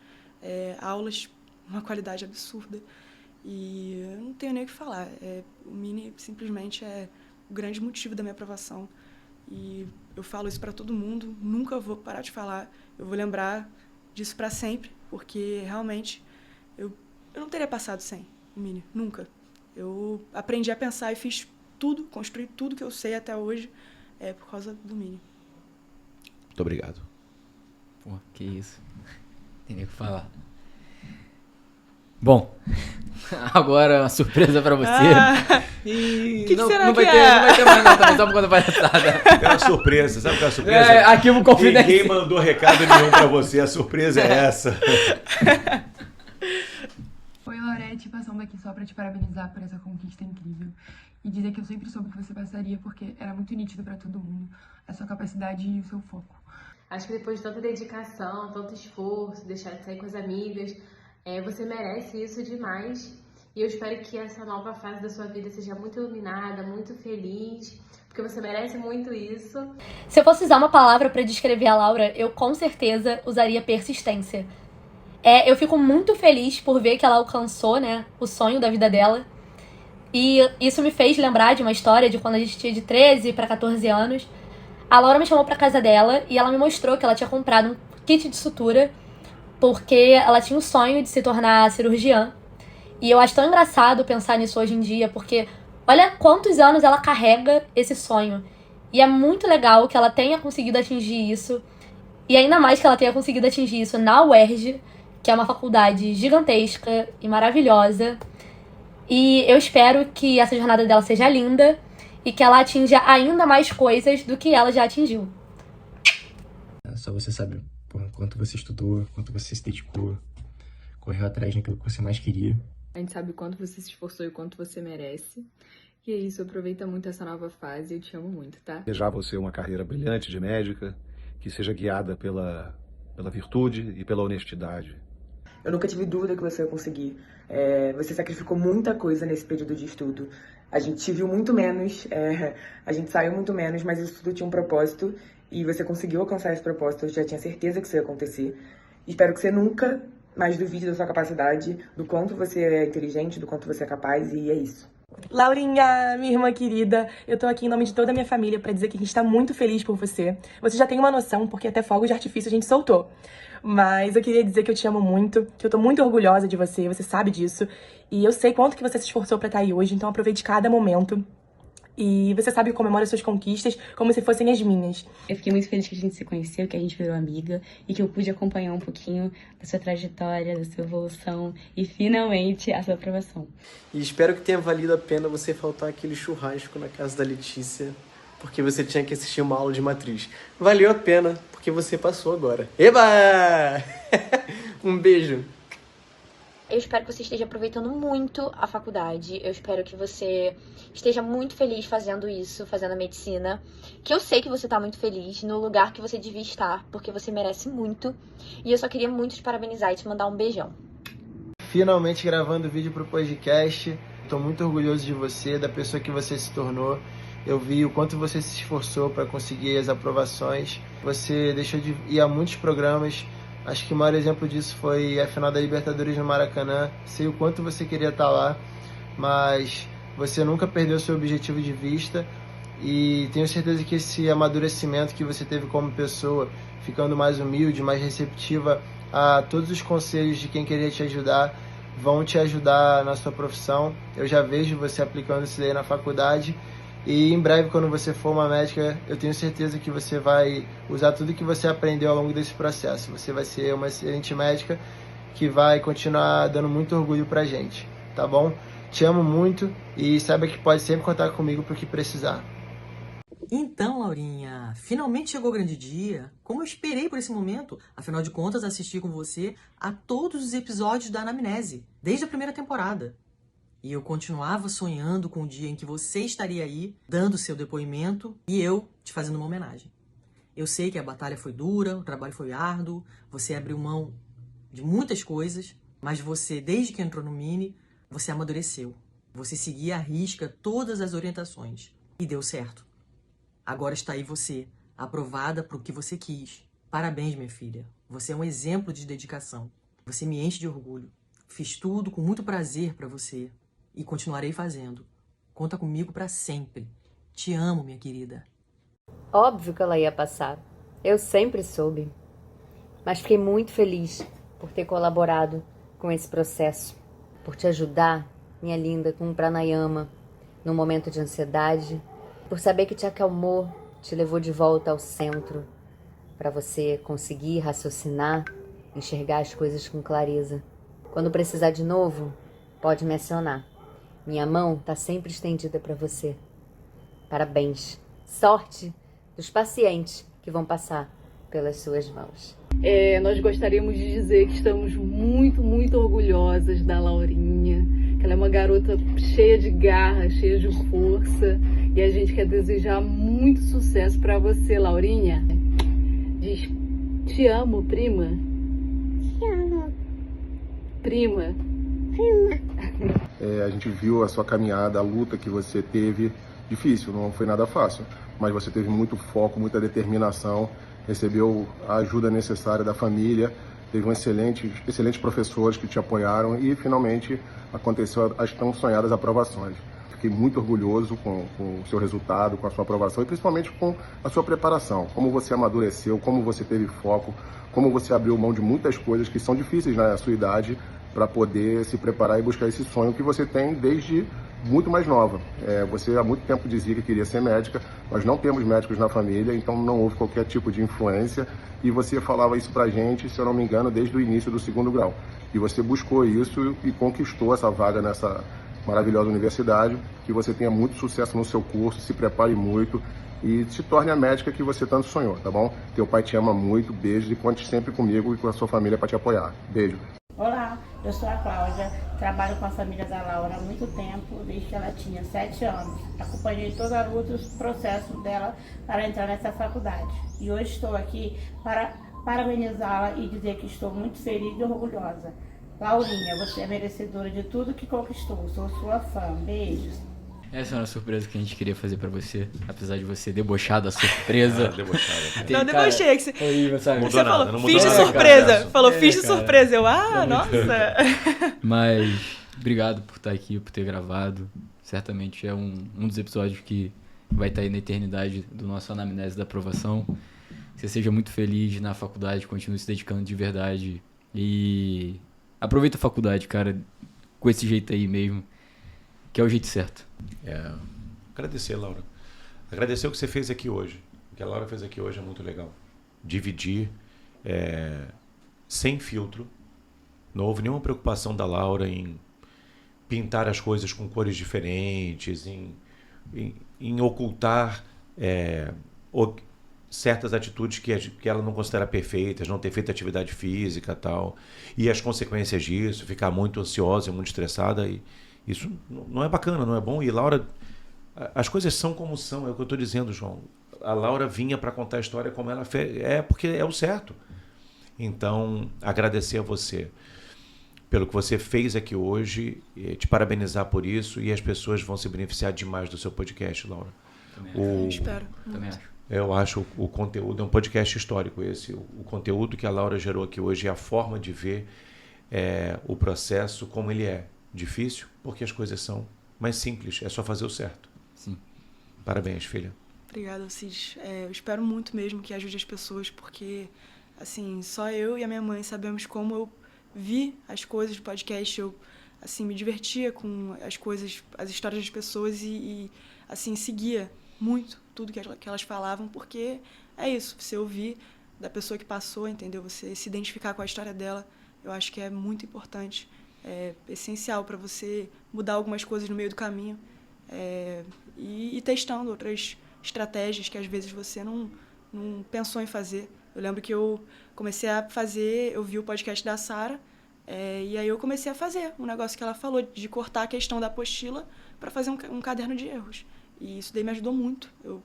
Aulas, uma qualidade absurda. E eu não tenho nem o que falar. O Mini simplesmente é o grande motivo da minha aprovação. E eu falo isso para todo mundo, nunca vou parar de falar. Eu vou lembrar disso para sempre, porque realmente eu não teria passado sem o Mini, nunca. Eu aprendi a pensar e fiz tudo, construí tudo que eu sei até hoje por causa do Mini. Muito obrigado. Pô, que isso. Tem nem o que falar. Bom, agora uma surpresa pra você. Que será não que vai ter, não vai ter mais nada, também só por conta da palhaçada. É uma surpresa, sabe o que é a surpresa? Arquivo confidencial. Ninguém mandou recado nenhum pra você, a surpresa é essa. Oi, Laurete, passando aqui só pra te parabenizar por essa conquista incrível e dizer que eu sempre soube que você passaria porque era muito nítido pra todo mundo a sua capacidade e o seu foco. Acho que depois de tanta dedicação, tanto esforço, deixar de sair com as amigas, você merece isso demais. E eu espero que essa nova fase da sua vida seja muito iluminada, muito feliz, porque você merece muito isso. Se eu fosse usar uma palavra pra descrever a Laura, eu com certeza usaria persistência. Eu fico muito feliz por ver que ela alcançou, né, o sonho da vida dela. E isso me fez lembrar de uma história de quando a gente tinha de 13 para 14 anos. A Laura me chamou pra casa dela e ela me mostrou que ela tinha comprado um kit de sutura porque ela tinha o sonho de se tornar cirurgiã. E eu acho tão engraçado pensar nisso hoje em dia, porque olha quantos anos ela carrega esse sonho. E é muito legal que ela tenha conseguido atingir isso. E ainda mais que ela tenha conseguido atingir isso na UERJ, que é uma faculdade gigantesca e maravilhosa. E eu espero que essa jornada dela seja linda e que ela atinja ainda mais coisas do que ela já atingiu. Só você sabe quanto você estudou, quanto você se dedicou, correu atrás daquilo que você mais queria. A gente sabe o quanto você se esforçou e o quanto você merece. E é isso, aproveita muito essa nova fase, eu te amo muito, tá? Desejar você uma carreira brilhante de médica, que seja guiada pela virtude e pela honestidade. Eu nunca tive dúvida que você ia conseguir. Você sacrificou muita coisa nesse período de estudo. A gente te viu muito menos, a gente saiu muito menos, mas isso tudo tinha um propósito e você conseguiu alcançar esse propósito. Eu já tinha certeza que isso ia acontecer. Espero que você nunca mais duvide da sua capacidade, do quanto você é inteligente, do quanto você é capaz, e é isso. Laurinha, minha irmã querida, eu tô aqui em nome de toda a minha família pra dizer que a gente tá muito feliz por você. Você já tem uma noção, porque até fogos de artifício a gente soltou. Mas eu queria dizer que eu te amo muito, que eu tô muito orgulhosa de você sabe disso. E eu sei quanto que você se esforçou pra estar aí hoje, então aproveite cada momento. E você sabe que comemora suas conquistas como se fossem as minhas. Eu fiquei muito feliz que a gente se conheceu, que a gente virou amiga e que eu pude acompanhar um pouquinho da sua trajetória, da sua evolução e finalmente a sua aprovação. E espero que tenha valido a pena você faltar aquele churrasco na casa da Letícia, porque você tinha que assistir uma aula de matriz. Valeu a pena, porque você passou agora. Eba! Um beijo! Eu espero que você esteja aproveitando muito a faculdade. Eu espero que você esteja muito feliz fazendo isso, fazendo a medicina. Que eu sei que você tá muito feliz no lugar que você devia estar, porque você merece muito. E eu só queria muito te parabenizar e te mandar um beijão. Finalmente gravando vídeo pro podcast. Estou muito orgulhoso de você, da pessoa que você se tornou. Eu vi o quanto você se esforçou para conseguir as aprovações. Você deixou de ir a muitos programas. Acho que o maior exemplo disso foi a final da Libertadores no Maracanã. Sei o quanto você queria estar lá, mas você nunca perdeu seu objetivo de vista. E tenho certeza que esse amadurecimento que você teve como pessoa, ficando mais humilde, mais receptiva a todos os conselhos de quem queria te ajudar, vão te ajudar na sua profissão. Eu já vejo você aplicando isso daí na faculdade. E em breve, quando você for uma médica, eu tenho certeza que você vai usar tudo que você aprendeu ao longo desse processo. Você vai ser uma excelente médica que vai continuar dando muito orgulho pra gente, tá bom? Te amo muito e saiba que pode sempre contar comigo pro que precisar. Então, Laurinha, finalmente chegou o grande dia. Como eu esperei por esse momento, afinal de contas, assisti com você a todos os episódios da Anamnese, desde a primeira temporada. E eu continuava sonhando com o dia em que você estaria aí, dando seu depoimento, e eu te fazendo uma homenagem. Eu sei que a batalha foi dura, o trabalho foi árduo, você abriu mão de muitas coisas, mas você, desde que entrou no Mini, você amadureceu. Você seguia à risca todas as orientações. E deu certo. Agora está aí você, aprovada para o que você quis. Parabéns, minha filha. Você é um exemplo de dedicação. Você me enche de orgulho. Fiz tudo com muito prazer para você. E continuarei fazendo. Conta comigo para sempre. Te amo, minha querida. Óbvio que ela ia passar. Eu sempre soube. Mas fiquei muito feliz por ter colaborado com esse processo. Por te ajudar, minha linda, com um pranayama, num momento de ansiedade. Por saber que te acalmou, te levou de volta ao centro. Para você conseguir raciocinar, enxergar as coisas com clareza. Quando precisar de novo, pode me acionar. Minha mão tá sempre estendida para você. Parabéns. Sorte dos pacientes que vão passar pelas suas mãos. Nós gostaríamos de dizer que estamos muito, muito orgulhosas da Laurinha. Que ela é uma garota cheia de garra, cheia de força. E a gente quer desejar muito sucesso para você, Laurinha. Diz, te amo, prima. Te amo. Prima. A gente viu a sua caminhada, a luta que você teve. Difícil, não foi nada fácil, mas você teve muito foco, muita determinação, recebeu a ajuda necessária da família, teve excelentes professores que te apoiaram e finalmente aconteceu as tão sonhadas aprovações. Fiquei muito orgulhoso com o seu resultado, com a sua aprovação e principalmente com a sua preparação, como você amadureceu, como você teve foco, como você abriu mão de muitas coisas que são difíceis na sua idade para poder se preparar e buscar esse sonho que você tem desde muito mais nova. Você há muito tempo dizia que queria ser médica, nós não temos médicos na família, então não houve qualquer tipo de influência e você falava isso pra gente, se eu não me engano, desde o início do 2º grau. E você buscou isso e conquistou essa vaga nessa maravilhosa universidade, que você tenha muito sucesso no seu curso, se prepare muito e se torne a médica que você tanto sonhou, tá bom? Teu pai te ama muito, beijo e conte sempre comigo e com a sua família para te apoiar. Beijo. Olá, eu sou a Cláudia, trabalho com a família da Laura há muito tempo, desde que ela tinha 7 anos. Acompanhei toda a luta e os processos dela para entrar nessa faculdade. E hoje estou aqui para parabenizá-la e dizer que estou muito feliz e orgulhosa. Laurinha, você é merecedora de tudo que conquistou, sou sua fã. Beijos. Essa é uma surpresa que a gente queria fazer pra você, apesar de você debochar da surpresa. Debochada. Não debochei. Que horrível, sabe? Você falou, fiz de surpresa. Falou, fiz de surpresa. Eu, nossa. Mas, obrigado por estar aqui, por ter gravado. Certamente é um dos episódios que vai estar aí na eternidade do nosso Anamnese da Aprovação. Que você seja muito feliz na faculdade, continue se dedicando de verdade. E aproveita a faculdade, cara, com esse jeito aí mesmo, que é o jeito certo. Agradecer, Laura. Agradecer o que você fez aqui hoje. O que a Laura fez aqui hoje é muito legal. Dividir, sem filtro. Não houve nenhuma preocupação da Laura em pintar as coisas com cores diferentes, em ocultar certas atitudes que ela não considera perfeitas, não ter feito atividade física e tal, e as consequências disso, ficar muito ansiosa e muito estressada, e isso não é bacana, não é bom. E Laura, as coisas são como são, é o que eu estou dizendo, João. A Laura vinha para contar a história como ela fez, porque é o certo. Então, agradecer a você pelo que você fez aqui hoje, te parabenizar por isso, e as pessoas vão se beneficiar demais do seu podcast, Laura. Eu espero. Também acho. Eu acho o conteúdo, é um podcast histórico esse. O conteúdo que a Laura gerou aqui hoje é a forma de ver o processo como ele é. Difícil, porque as coisas são mais simples, é só fazer o certo. Sim. Parabéns, filha. Obrigada, Cid. Eu espero muito mesmo que ajude as pessoas, porque, assim, só eu e a minha mãe sabemos como eu vi as coisas do podcast. Eu, assim, me divertia com as coisas, as histórias das pessoas e assim, seguia muito tudo que elas falavam, porque é isso, você ouvir da pessoa que passou, entendeu? Você se identificar com a história dela, eu acho que é muito importante, é essencial para você mudar algumas coisas no meio do caminho, e testando outras estratégias que às vezes você não pensou em fazer. Eu lembro que eu comecei a fazer, eu vi o podcast da Sara, e aí eu comecei a fazer um negócio que ela falou, de cortar a questão da apostila para fazer um caderno de erros. E isso daí me ajudou muito. Eu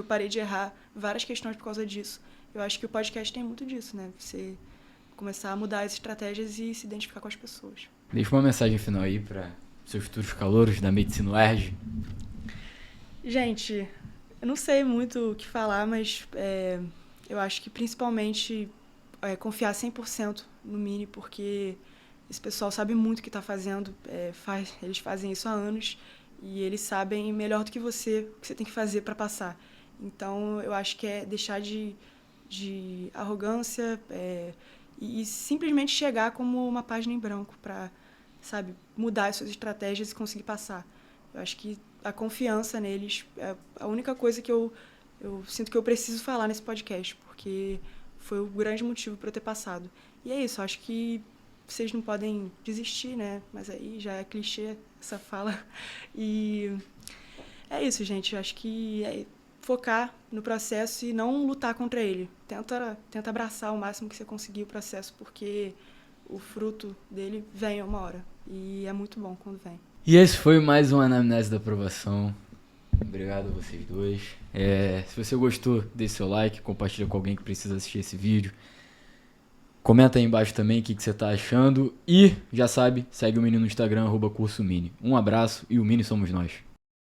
parei de errar várias questões por causa disso. Eu acho que o podcast tem muito disso, né? Você começar a mudar as estratégias e se identificar com as pessoas. Deixa uma mensagem final aí para seus futuros calouros da Medicina UERJ. Gente, eu não sei muito o que falar, mas eu acho que principalmente confiar 100% no Mini, porque esse pessoal sabe muito o que está fazendo, eles fazem isso há anos e eles sabem melhor do que você o que você tem que fazer para passar. Então, eu acho que é deixar de arrogância e simplesmente chegar como uma página em branco para, sabe, mudar as suas estratégias e conseguir passar. Eu acho que a confiança neles é a única coisa que eu sinto que eu preciso falar nesse podcast, porque foi o grande motivo para eu ter passado. E é isso, eu acho que vocês não podem desistir, né? Mas aí já é clichê essa fala. E é isso, gente. Eu acho que é focar no processo e não lutar contra ele. Tenta abraçar o máximo que você conseguir o processo, porque o fruto dele vem uma hora. E é muito bom quando vem. E esse foi mais um Anamnese da Aprovação. Obrigado a vocês dois. Se você gostou, deixe seu like, compartilha com alguém que precisa assistir esse vídeo. Comenta aí embaixo também o que você tá achando. E, já sabe, segue o Mini no Instagram, @CursoMini. Um abraço e o Mini somos nós.